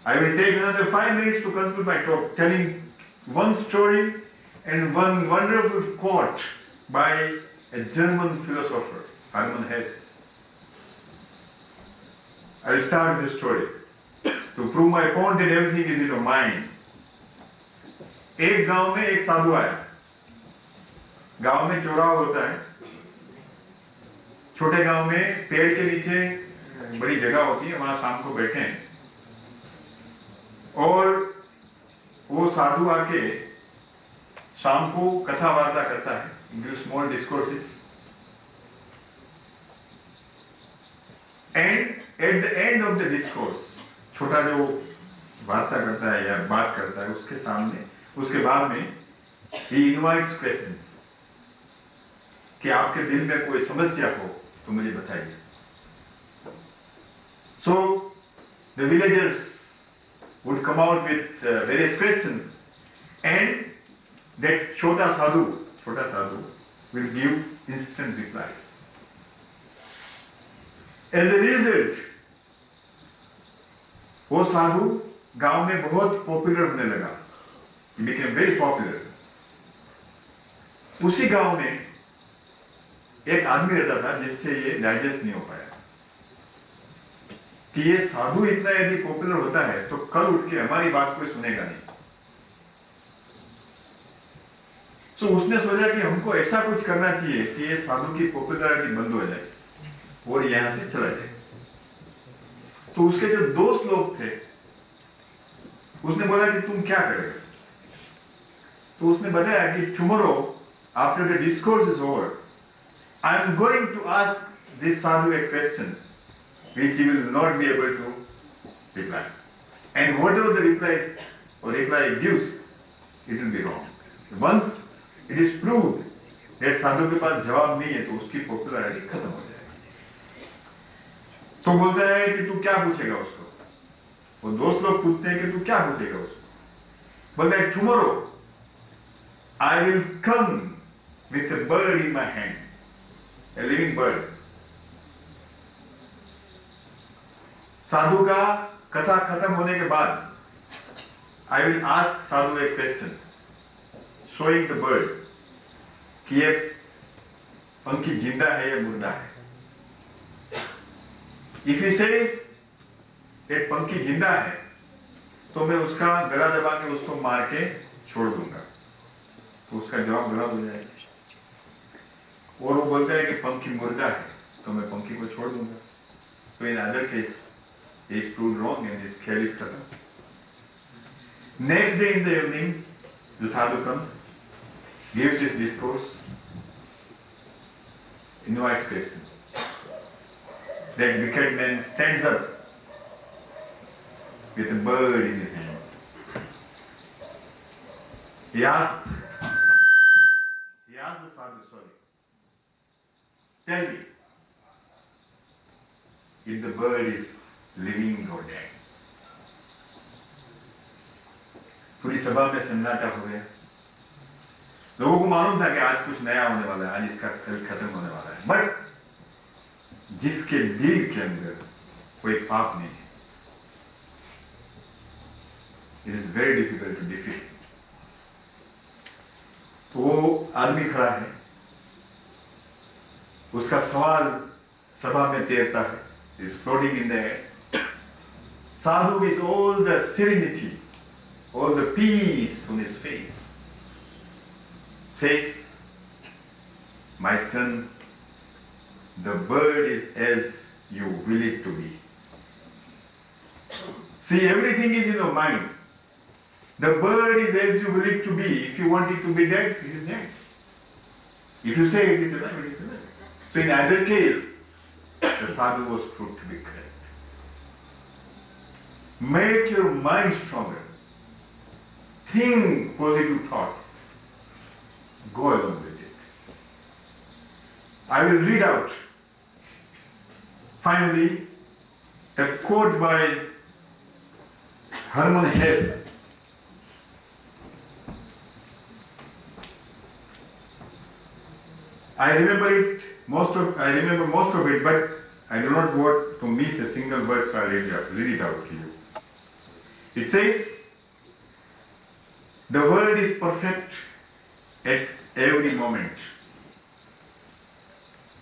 A: I will take another 5 minutes to conclude my talk, telling one story and one wonderful quote by a German philosopher, Hermann Hesse. I will start with the story to prove my point that everything is in your mind. एक गांव में एक साधु आया. गांव में चौराहा होता है. छोटे गांव में पेड़ के नीचे बड़ी जगह होती है, वहां शाम को बैठे हैं और वो साधु आके शाम को कथा वार्ता करता है, give small discourses, and at the end of the discourse, छोटा जो वार्ता करता है या बात करता है उसके सामने, उसके बाद में he invites questions कि आपके दिल में कोई समस्या हो तो मुझे बताइए. So the villagers would come out with various questions and that chota sadhu will give instant replies. As a result, वो साधु गांव में बहुत पॉपुलर होने लगा. He became very popular. उसी गांव में एक आदमी रहता था जिससे ये डाइजेस्ट नहीं हो पाया कि ये साधु इतना यदि पॉपुलर होता है तो कल उठ के हमारी बात कोई सुनेगा नहीं. सो उसने सोचा कि हमको ऐसा कुछ करना चाहिए कि ये साधु की पॉपुलैरिटी बंद हो जाए और यहां से चला जाए. तो उसके जो दोस्त लोग थे उसने बोला कि तुम क्या करेगा. तो उसने बताया कि tomorrow after the discourse is over I am going to ask this sadhu a question which he will not be able to reply. And whatever the reply gives, it will be wrong. Once it is proved that साधु के पास जवाब नहीं है तो उसकी popularity खत्म हो जाएगी. तो बोलता है कि तू क्या पूछेगा उसको. वो दोस्त लोग पूछते हैं कि तू क्या पूछेगा उसको. बोलता है tomorrow I will come with a bird in my hand, a living bird. साधु का कथा खत्म होने के बाद I will ask Sadhu a question showing the bird कि ये पंखी जिंदा है या मुर्दा है. इफ ही सेज ये पंखी जिंदा है तो मैं उसका गला दबा के उसको मार के छोड़ दूंगा, तो उसका जवाब गलत हो जाएगा. और वो बोलता है कि पंखी मुर्दा है तो मैं पंखी को छोड़ दूंगा. तो in other case he is proved wrong and his care is cut off. Next day in the evening, the sadhu comes, gives his discourse, invites question. That wicked man stands up with a bird in his hand. He asked the sadhu, tell me, if the bird is living or dead. पूरी सभा में सन्नाटा हो गया. लोगों को मालूम था कि आज कुछ नया होने वाला है, आज इसका खेल खत्म होने वाला है. बट जिसके दिल के अंदर कोई पाप नहीं है, it is very difficult to defeat. तो वो आदमी खड़ा है, उसका सवाल सभा में तैरता है, is floating in the air. Sadhu with all the serenity, all the peace on his face, says, my son, the bird is as you will it to be. See, everything is in your mind. The bird is as you will it to be. If you want it to be dead, it is dead. If you say it is alive, it is alive. So in either case, the sadhu was proved to be correct. Make your mind stronger. Think positive thoughts. Go along with it. I will read out. Finally, a quote by Hermann Hesse. I remember most of it, but I do not want to miss a single word, so I read it out to you. It says, "The world is perfect at every moment.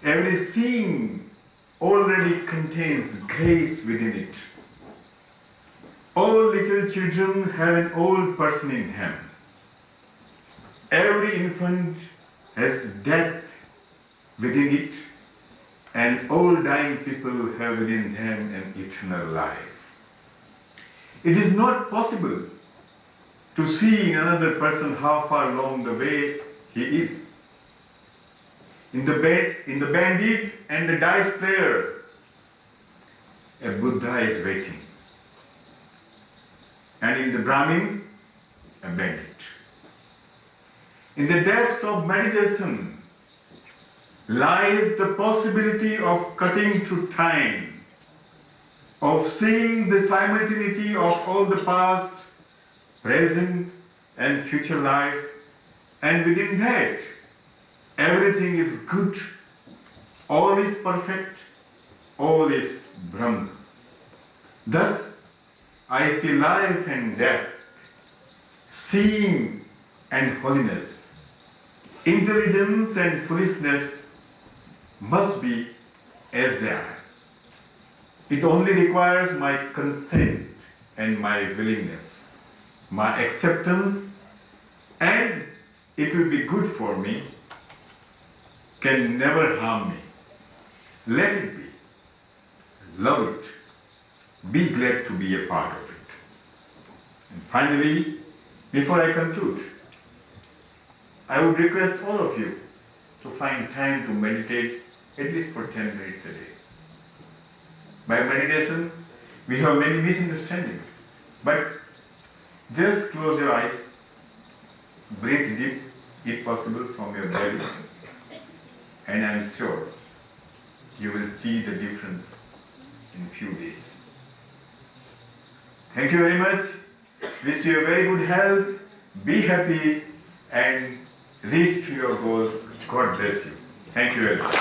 A: Every seeing already contains grace within it. All little children have an old person in them. Every infant has death within it, and all dying people have within them an eternal life. It is not possible to see in another person how far along the way he is. In the bandit and the dice player, a Buddha is waiting. And in the Brahmin, a bandit. In the depths of meditation lies the possibility of cutting through time, of seeing the simultaneity of all the past, present, and future life, and within that, everything is good, all is perfect, all is Brahma. Thus, I see life and death, seeing and holiness, intelligence and foolishness must be as they are. It only requires my consent and my willingness, my acceptance, and it will be good for me, can never harm me. Let it be. Love it. Be glad to be a part of it. And finally, before I conclude, I would request all of you to find time to meditate at least for 10 minutes a day. By meditation, we have many misunderstandings, but just close your eyes, breathe deep, if possible, from your belly, and I am sure you will see the difference in a few days. Thank you very much. Wish you a very good health, be happy, and reach to your goals. God bless you. Thank you very much.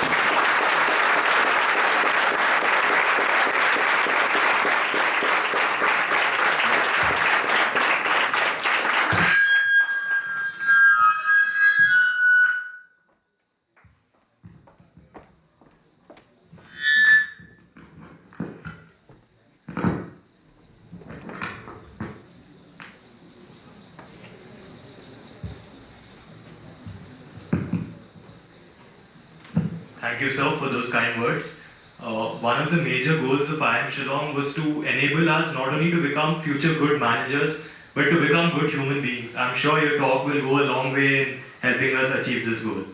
C: Thank you, sir, for those kind words. One of the major goals of I Am Shillong was to enable us not only to become future good managers, but to become good human beings. I'm sure your talk will go a long way in helping us achieve this goal.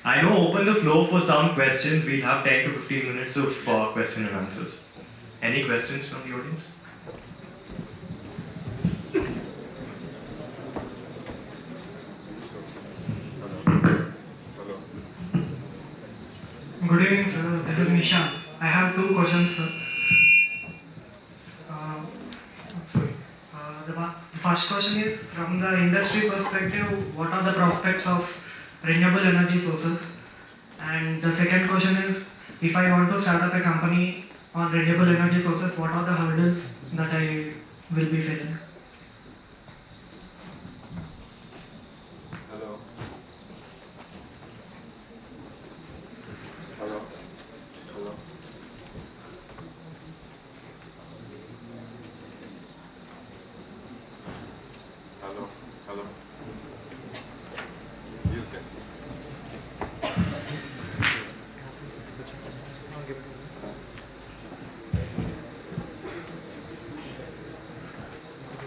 C: I now open the floor for some questions. We'll have 10 to 15 minutes of question and answers. Any questions from the audience?
D: Good evening, sir. This is Nishant. I have two questions, sir. The first question is, from the industry perspective, what are the prospects of renewable energy sources? And the second question is, if I want to start up a company on renewable energy sources, what are the hurdles that I will be facing?
A: Hello. Hello. Hello. Hello. Hello. Use that.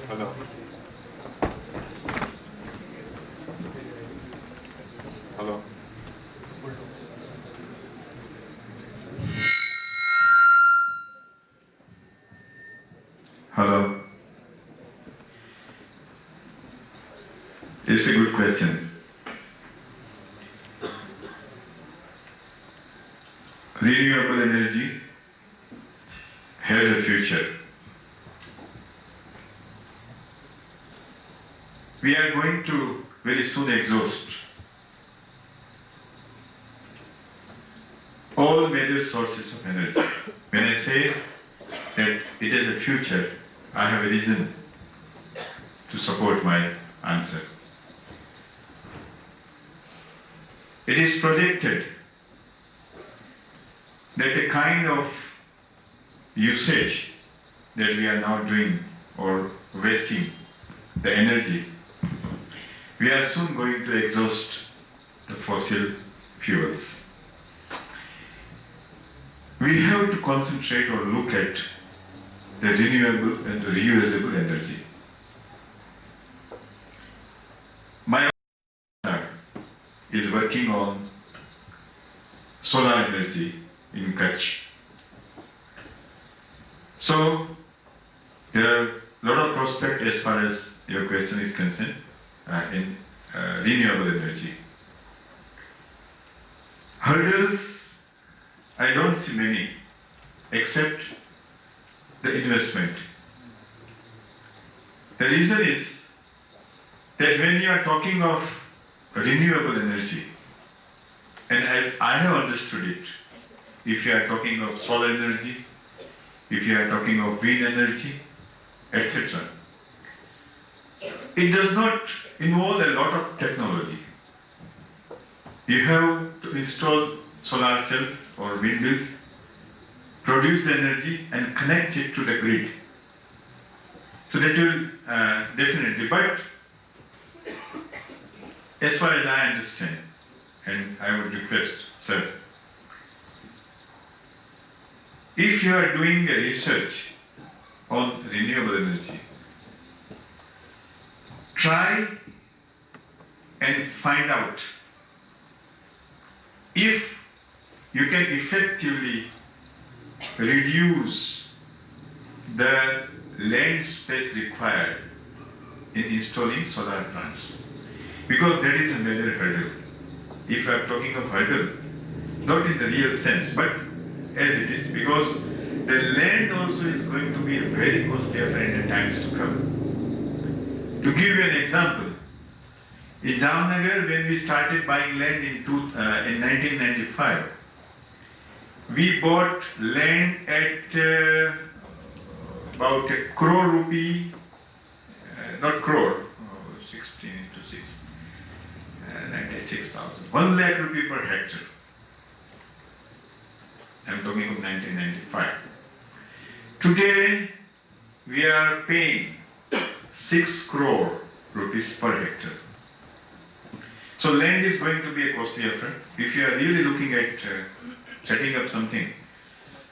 A: Hello. Hello. Hello. This is a good question. renewable energy has a future. We are going to very soon exhaust all major sources of energy. When I say that it is a future, I have a reason to support my answer. It is projected that the kind of usage that we are now doing or wasting the energy, we are soon going to exhaust the fossil fuels. We have to concentrate or look at the renewable and reusable energy. My partner is working on solar energy in Kutch. So there are a lot of prospects as far as your question is concerned in renewable energy. Hurdles, I don't see many, except the investment. The reason is that when you are talking of renewable energy, and as I have understood it, if you are talking of solar energy, if you are talking of wind energy, etc., it does not involve a lot of technology. You have to install solar cells or windmills, produce the energy and connect it to the grid. So that will definitely, but as far as I understand, and I would request, sir, if you are doing a research on renewable energy, try and find out if you can effectively reduce the land space required in installing solar plants. Because that is a major hurdle. If you are talking of hurdle, not in the real sense, but as it is, because the land also is going to be a very costly affair in the times to come. To give you an example, in Jamnagar, when we started buying land in 1995, we bought land at about a crore rupee, not crore, 16 into 6, 96,000, 1 lakh rupee per hectare. I'm talking of 1995. Today, we are paying 6 crore rupees per hectare. So land is going to be a costly affair. If you are really looking at setting up something,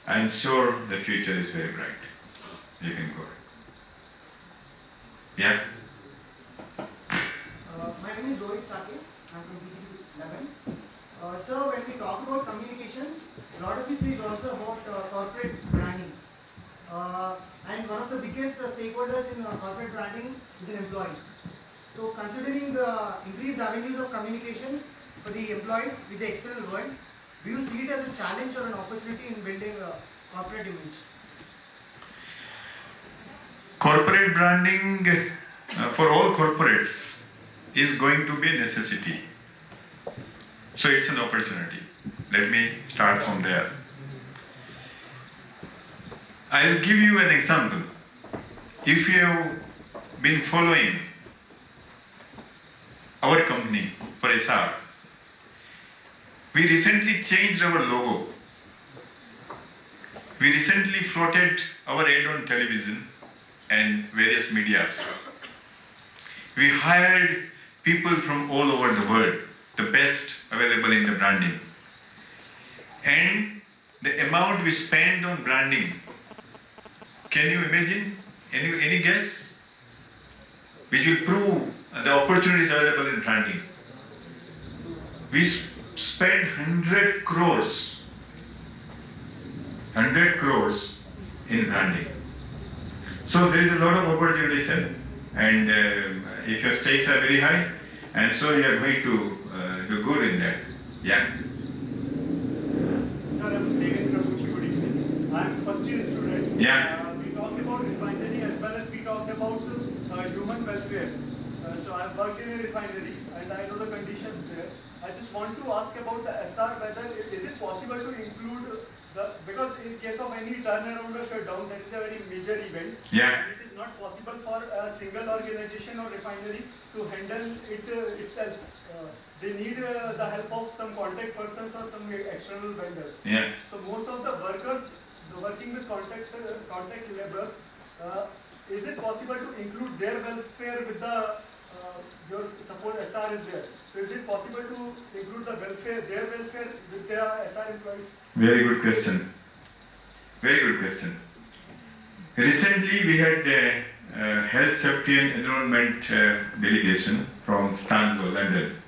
A: I'm sure the future is very bright. You can go. Yeah?
E: My name is Rohit Saket. I'm from PGP 11. Sir, when we talk about communication, a lot of it is also about corporate branding. And one of the biggest stakeholders in corporate branding is an employee. So considering the increased avenues of communication for the employees with the external world, do you see it as a challenge or an opportunity in building a corporate image?
A: Corporate branding for all corporates is going to be a necessity. So it's an opportunity. Let me start from there. I'll give you an example. If you have been following our company for SR, we recently changed our logo. We recently floated our ad on television and various medias. We hired people from all over the world, the best available in the branding. And the amount we spent on branding, can you imagine? Any guess? Which will prove the opportunities available in branding. We spent 100 crores in branding. So there is a lot of opportunities here, and if your stakes are very high, and so you are going to do good in that. Yeah.
B: Sir,
A: Yeah.
F: We talked about refinery as well as we talked about human welfare. So I've worked in a refinery and I know the conditions there. I just want to ask about the SR, whether is it possible to include because in case of any turnaround or shutdown, that is a very major event.
A: Yeah.
F: And it is not possible for a single organization or refinery to handle it itself. They need the help of some contact persons or some external vendors.
A: Yeah.
F: So most of the workers working with contact laborers, is it possible to include their welfare with the your suppose SR is there? So is it possible to include the welfare, their welfare with their SR employees?
A: Very good question. Very good question. Recently, we had a health, safety and environment delegation from Stanlow, London.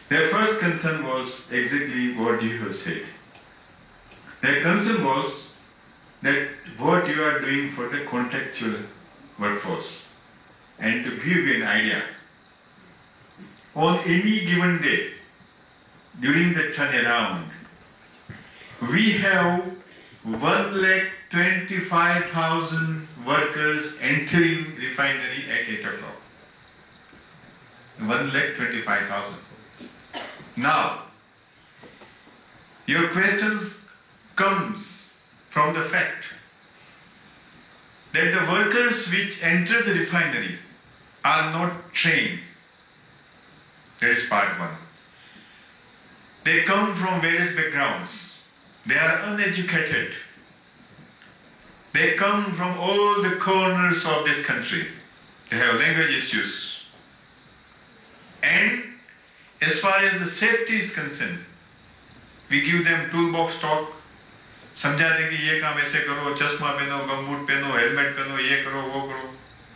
A: Their first concern was exactly what you have said. Their concern was that what you are doing for the contractual workforce. And to give you an idea, on any given day, during the turnaround, we have 1,25,000 workers entering refinery at 8 o'clock. 1,25,000. Now, your questions comes from the fact that the workers which enter the refinery are not trained. That is part one. They come from various backgrounds. They are uneducated. They come from all the corners of this country. They have language issues. And as far as the safety is concerned, we give them toolbox talk. समझा दें कि ये काम ऐसे करो, चश्मा पहनो, gumboot पहनो, हेलमेट पहनो, ये करो, वो करो,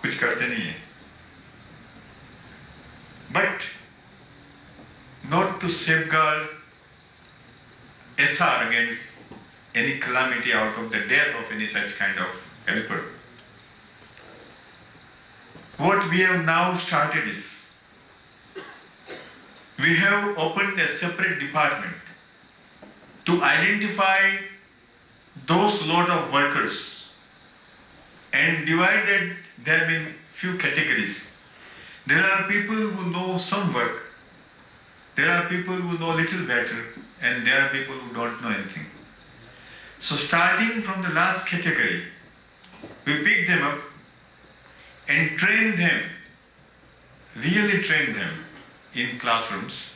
A: कुछ करते नहीं है. But not to safeguard SR against any calamity out of the death of any such kind of helper. What we have now started is, we have opened a separate department to identify those lot of workers and divided them in few categories. There are people who know some work, there are people who know little better, and there are people who don't know anything. So starting from the last category, we pick them up and train them, really train them in classrooms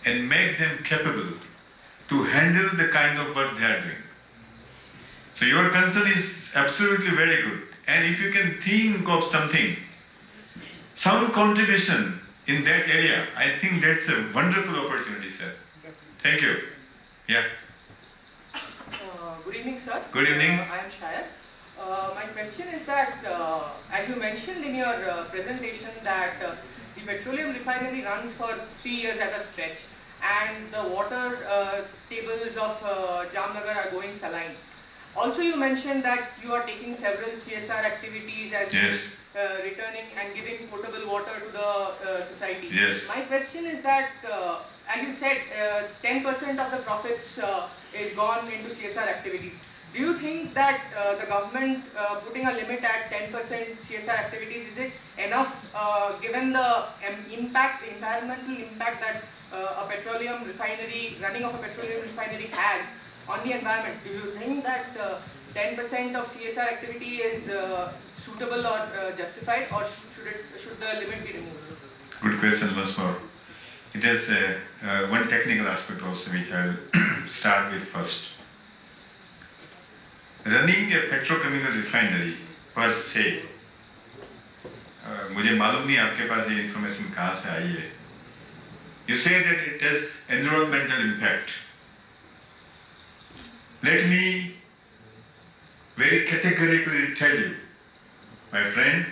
A: and make them capable to handle the kind of work they are doing. So your concern is absolutely very good. And if you can think of something, some contribution in that area, I think that's a wonderful opportunity, sir. Thank you. Yeah.
B: Good evening, sir.
A: Good evening.
B: I am Shayad. My question is that, as you mentioned in your presentation, that the petroleum refinery runs for 3 years at a stretch, and the water tables of Jamnagar are going saline. Also, you mentioned that you are taking several CSR activities as
A: Yes.
B: Returning and giving potable water to the society.
A: Yes.
B: My question is that, as you said, 10% of the profits is gone into CSR activities. Do you think that the government putting a limit at 10% CSR activities, is it enough given the impact, the environmental impact that a petroleum refinery, running of a petroleum refinery has on the environment? Do you think that 10% of CSR activity is suitable or justified, or should the limit be removed?
A: Good question once more. It has one technical aspect also which I'll start with first. Running a petrochemical refinery per se, मुझे मालूम नहीं आपके पास ये information कहाँ से आई है. You say that it has environmental impact. Let me very categorically tell you, my friend,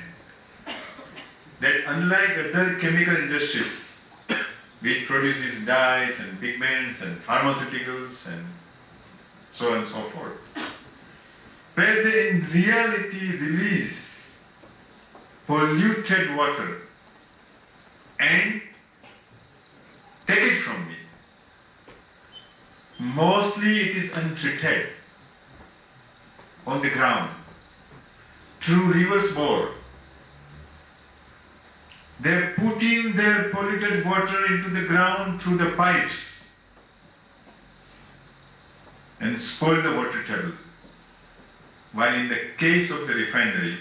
A: that unlike other chemical industries, which produces dyes and pigments and pharmaceuticals and so on and so forth, where they in reality release polluted water and take it from me, mostly it is untreated. on the ground through reverse bore. They're putting their polluted water into the ground through the pipes and spoil the water table. While in the case of the refinery,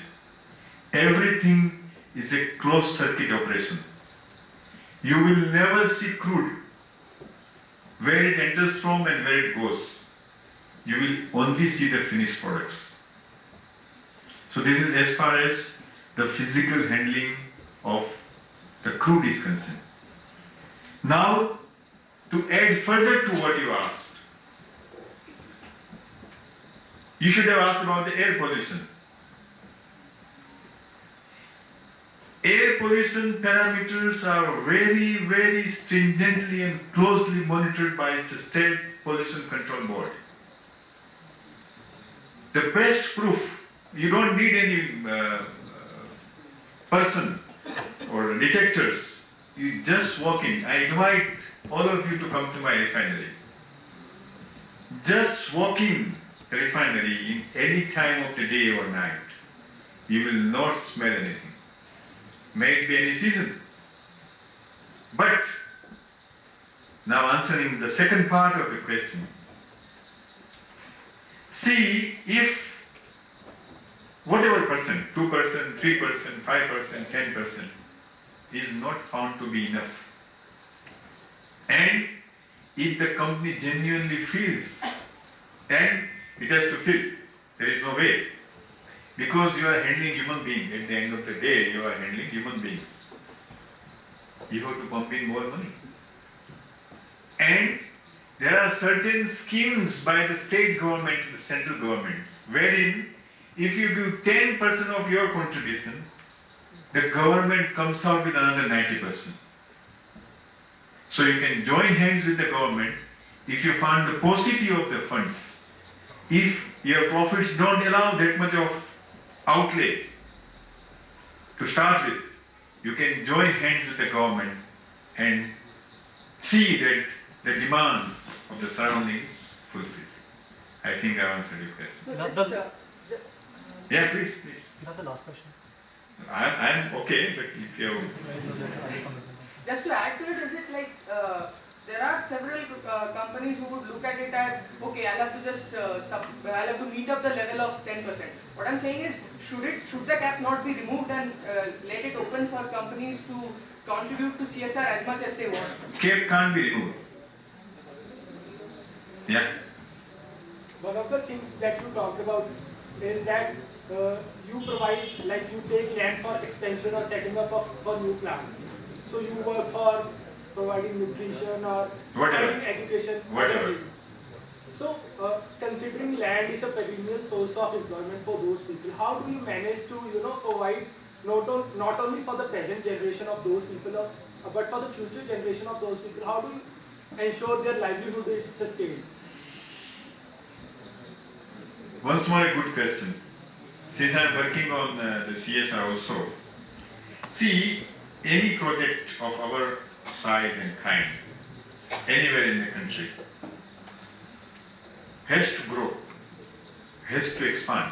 A: everything is a closed circuit operation. You will never see crude, where it enters from and where it goes. You will only see the finished products. So this is as far as the physical handling of the crude is concerned. Now, to add further to what you asked, you should have asked about the air pollution. Air pollution parameters are very, very stringently and closely monitored by the State Pollution Control Board. The best proof, you don't need any person or detectors. You just walk in. I invite all of you to come to my refinery. Just walk in the refinery in any time of the day or night. You will not smell anything. May it be any season. But, now answering the second part of the question. See if whatever percent, 2%, 3%, 5%, 10% is not found to be enough. And if the company genuinely feels, and it has to feel, there is no way. Because you are handling human beings. At the end of the day, you are handling human beings. You have to pump in more money. And there are certain schemes by the state government and the central governments, wherein if you give 10% of your contribution, the government comes out with another 90%. So you can join hands with the government if you find the paucity of the funds. If your profits don't allow that much of outlay to start with, you can join hands with the government and see that the demands of the surroundings fulfilled. I think I answered your question.
B: So
A: Yeah, please.
G: Is that the last question?
A: I'm okay, but if you
B: just to add to it, is it like there are several companies who would look at it as, okay, I'll have to just I'll have to meet up the level of 10%. What I'm saying is, should the cap not be removed and let it open for companies to contribute to CSR as much as they want?
A: cap can't be removed. Yeah.
H: One of the things that you talked about is that you provide, like you take land for expansion or setting up for new plants. So you work for providing nutrition or providing education.
A: Whatever.
H: So considering land is a perennial source of employment for those people, how do you manage to provide not only for the present generation of those people, but for the future generation of those people? How do you ensure their livelihood is sustained?
A: Once more, a good question. Since I'm working on the CSR also, see, any project of our size and kind, anywhere in the country, has to grow, has to expand,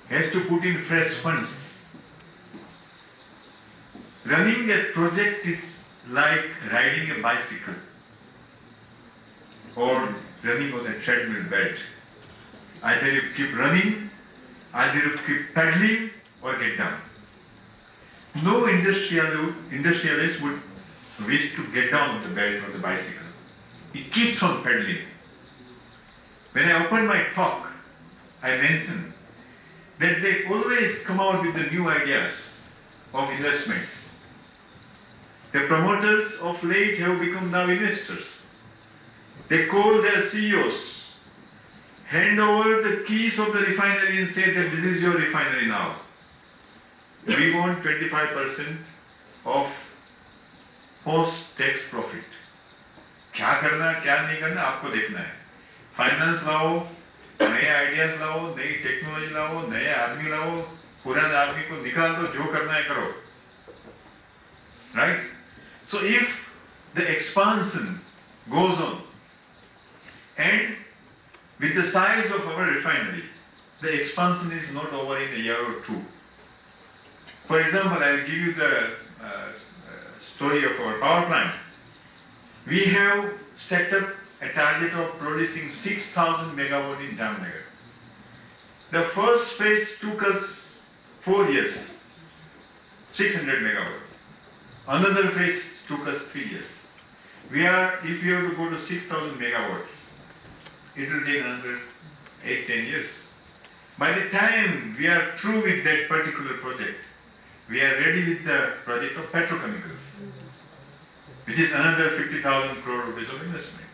A: has to put in fresh funds. Running a project is like riding a bicycle or running on a treadmill bed. Either you keep running, either you keep pedaling or get down. No industrialist would wish to get down on the bed or the bicycle. He keeps on pedaling. When I opened my talk, I mentioned that they always come out with the new ideas of investments. The promoters of late have become now investors. They call their CEOs, hand over the keys of the refinery and say that this is your refinery now. We want 25% of post-tax profit. क्या करना क्या नहीं करना आपको देखना है. Finance लाओ, नए आइडियाज लाओ, नई टेक्नोलॉजी लाओ, नए आदमी लाओ, पुराने आदमी को निकाल दो, जो करना है करो. Right? So if the expansion goes on and With the size of our refinery, the expansion is not over in a year or two. For example, I will give you the story of our power plant. We have set up a target of producing 6,000 megawatt in Jamnagar. The first phase took us 4 years, 600 megawatts. Another phase took us 3 years. If we have to go to 6,000 megawatts, it will take another 8-10 years. By the time we are through with that particular project, we are ready with the project of petrochemicals, which is another 50,000 crore rupees of investment.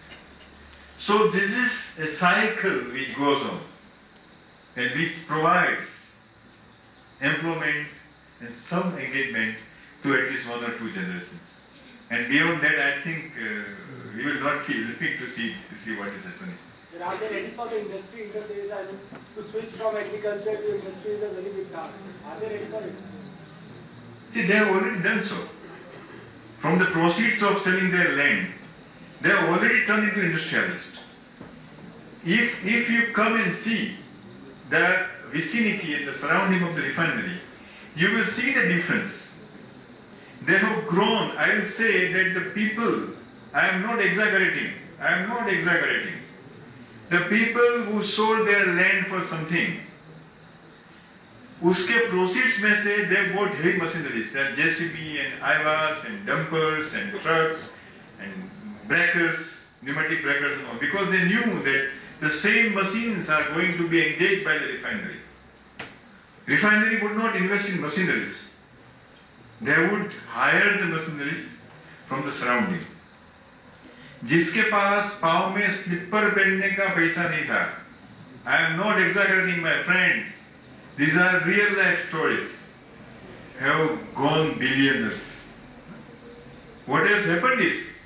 A: So this is a cycle which goes on and which provides employment and some engagement to at least 1 or 2 generations. And beyond that, I think we will not be looking to see what is happening.
H: Then are they ready for the industry interface? I mean, to switch from agriculture to industry is a very big task. Are they ready for it?
A: See, they have already done so. From the proceeds of selling their land, they have already turned into industrialists. If you come and see the vicinity and the surrounding of the refinery, you will see the difference. They have grown. I will say that the people, I am not exaggerating. The people who sold their land for something, उसके proceeds में से they bought heavy machineries, there are JCB and IVAs and dumpers and trucks and breakers, pneumatic breakers and all, because they knew that the same machines are going to be engaged by the refinery. Refinery would not invest in machineries. They would hire the machineries from the surrounding. जिसके पास पाँव में sleeper पहनने का पैसा नहीं था, I am not exaggerating, my friends. These are real life stories. Have gone billionaires. What has happened is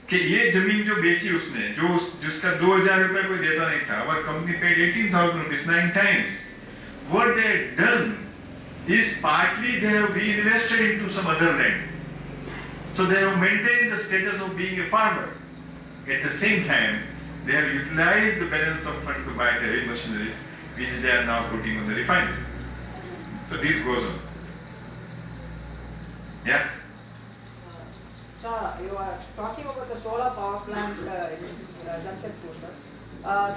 A: कि ये जमीन जो बेची उसने, जिसका 2,000 रुपए कोई देता नहीं था, our company paid 18,000 rupees 9 times. What they had done is partly they have reinvested into some other land. So they have maintained the status of being a farmer. At the same time, they have utilized the balance of fund to buy the heavy machineries, which they are now putting on the refinery. So this goes on. Yeah?
G: Sir, you are talking about the solar power plant in Jamshedpur, sir.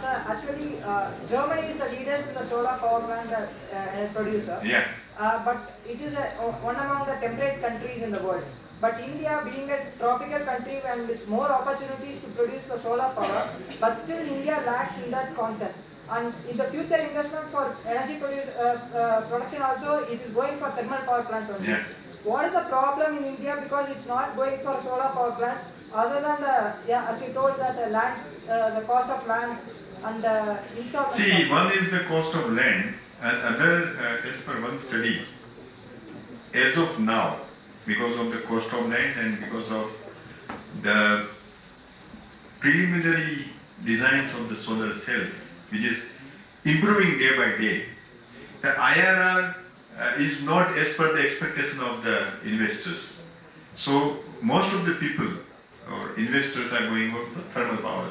G: Sir, actually, Germany is the leaders in the solar power plant as producer.
A: Yeah.
G: But it is one among the temperate countries in the world. But India, being a tropical country and with more opportunities to produce the solar power, but still India lacks in that concept. And in the future investment for energy production also, it is going for thermal power plant only.
A: Yeah.
G: What is the problem in India because it's not going for solar power plant? Other than as you told that the land, the cost of land and installment.
A: See, one is the cost of land, and other, as per one study, as of now, because of the cost of land and because of the preliminary designs of the solar cells, which is improving day by day, the IRR is not as per the expectation of the investors. So most of the people or investors are going out for thermal power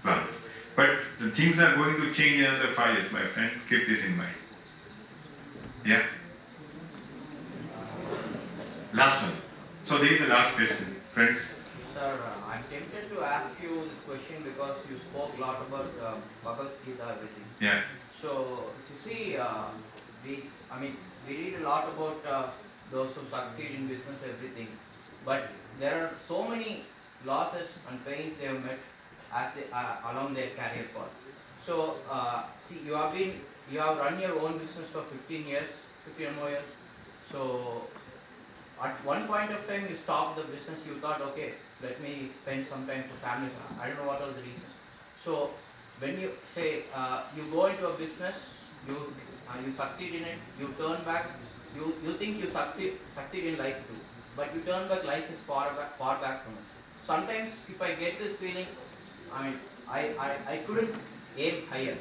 A: plants. But the things are going to change in another 5 years, my friend. Keep this in mind. Yeah? Last one. So this is the last question, friends.
I: Sir, I'm tempted to ask you this question because you spoke a lot about Bhagavad Gita, everything.
A: Yeah.
I: So, you see, we read a lot about those who succeed in business, everything. But there are so many losses and pains they have met as they along their career path. So, see, you have run your own business for 15 more years. So, at one point of time, you stopped the business. You thought, okay, let me spend some time for family. I don't know what was the reason. So, when you say you go into a business, you succeed in it, you turn back, you think you succeed in life too, but you turn back, life is far back from us. Sometimes if I get this feeling, I couldn't aim higher.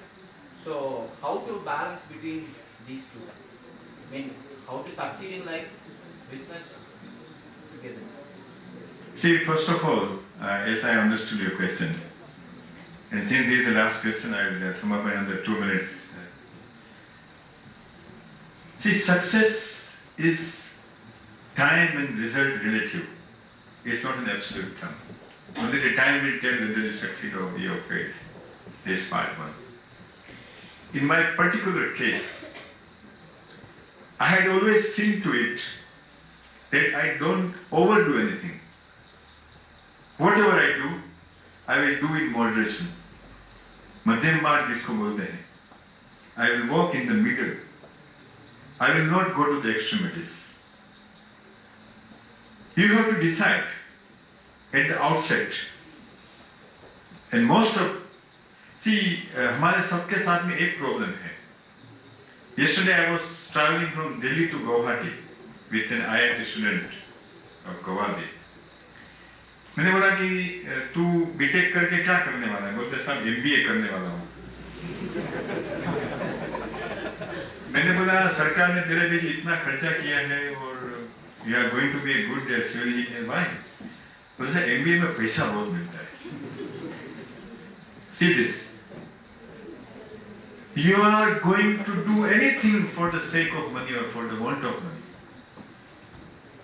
I: So how to balance between these two? I mean, how to succeed in life, business, together?
A: See, first of all, as I understood your question, And since this is the last question, I will sum up in another 2 minutes. See, success is time and result relative. It's not an absolute term. Only the time will tell whether you succeed or you have failed. This is part one. In my particular case, I had always seen to it that I don't overdo anything. Whatever I do, I will do in moderation. Madhyam marg jisko bolte hain. I will walk in the middle. I will not go to the extremities. You have to decide at the outset. And most of, see, हमारे सबके साथ में एक problem है. Yesterday I was traveling from Delhi to Guwahati with an IIT student of Guwahati. मैंने बोला कि तू बीटेक करके क्या करने वाला है? बोलते साहब MBA करने वाला हूँ. मैंने बोला सरकार ने तेरे पे इतना खर्चा किया है और you are going to be a good civil engineer. Why? बोलते MBA में पैसा बहुत मिलता है. See this. You are going to do anything for the sake of money or for the want of money.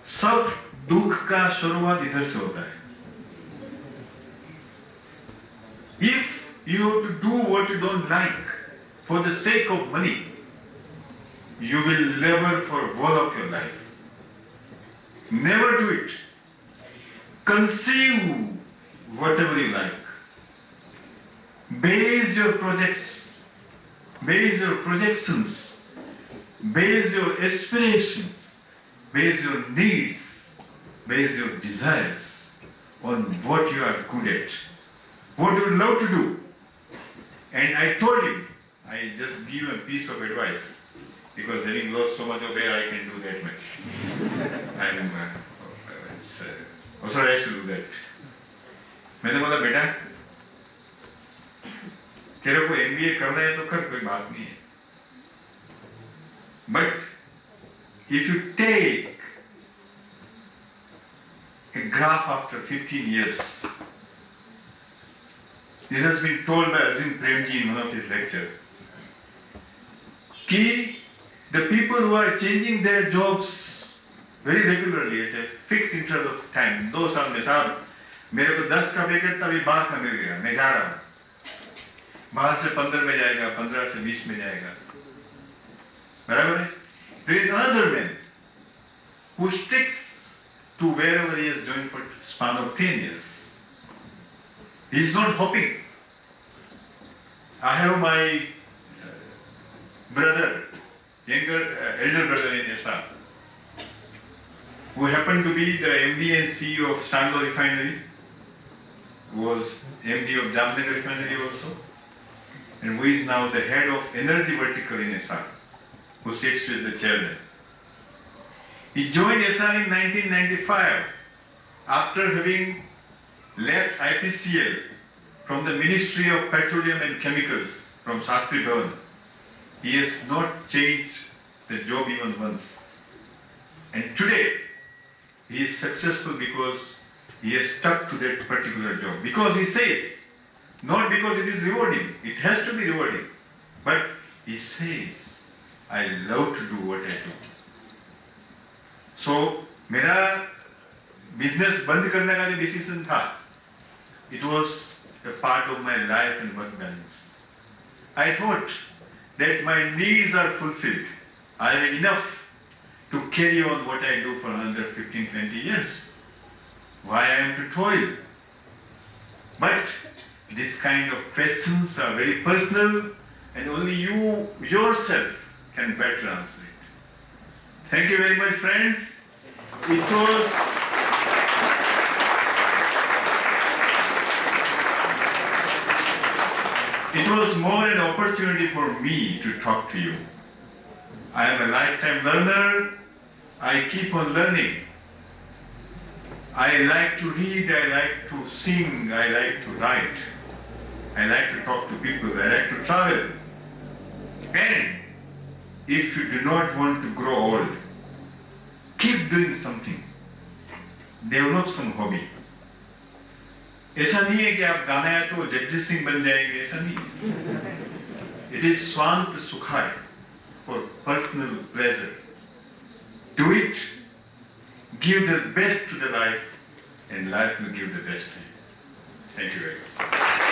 A: सब दुख का शुरुआत इधर से होता है. If you have to do what you don't like for the sake of money, you will labor for all of your life. Never do it. Conceive whatever you like. Base your projects, base your projections, base your aspirations, base your needs, base your desires on what you are good at, what you would love to do. And I told him, I just give a piece of advice, because having lost so much of hair, I can do that much. I am authorized to do that. मैंने बोला बेटा तेरे को MBA करना है तो कर, कोई बात नहीं है. But if you take a graph after 15 years, this has been told by Azim Premji in one of his lectures, कि the people who are changing their jobs very regularly at a fixed interval of time, 2 साल में साहब मेरे को 10 का वेतन तभी 12 का मिल गया, मैं जा रहा हूँ. 12 से 15 में जाएगा, 15 से 20 में जाएगा. बराबर है? There is another man who sticks to wherever he has joined for a span of 10 years. He is not hopping. I have my brother, elder brother in SR, who happened to be the MD and CEO of Stanglo Refinery, who was MD of Jamnagar Refinery also, and who is now the head of energy vertical in SR, who sits with the chairman. He joined SR in 1995 after having left IPCL from the Ministry of Petroleum and Chemicals from Shastri Bhavan. He has not changed the job even once. And today, he is successful because he has stuck to that particular job. Because he says, not because it is rewarding, it has to be rewarding, but he says, I love to do what I do. So, मेरा business बंद करने का जो decision था, it was a part of my life and work balance. I thought that my needs are fulfilled. I have enough to carry on what I do for another 15-20 years. Why I am to toil? But this kind of questions are very personal and only you yourself can better answer it. Thank you very much, friends. It was more an opportunity for me to talk to you. I am a lifetime learner. I keep on learning. I like to read, I like to sing, I like to write. I like to talk to people, I like to travel. And if you do not want to grow old, keep doing something. Develop some hobby. ऐसा नहीं है कि आप गाना है तो जगजीत सिंह बन जाएंगे, ऐसा नहीं है. It is swant sukhai, for personal pleasure. Do it, give the best to the life, and life will give the best to you. Thank you very much.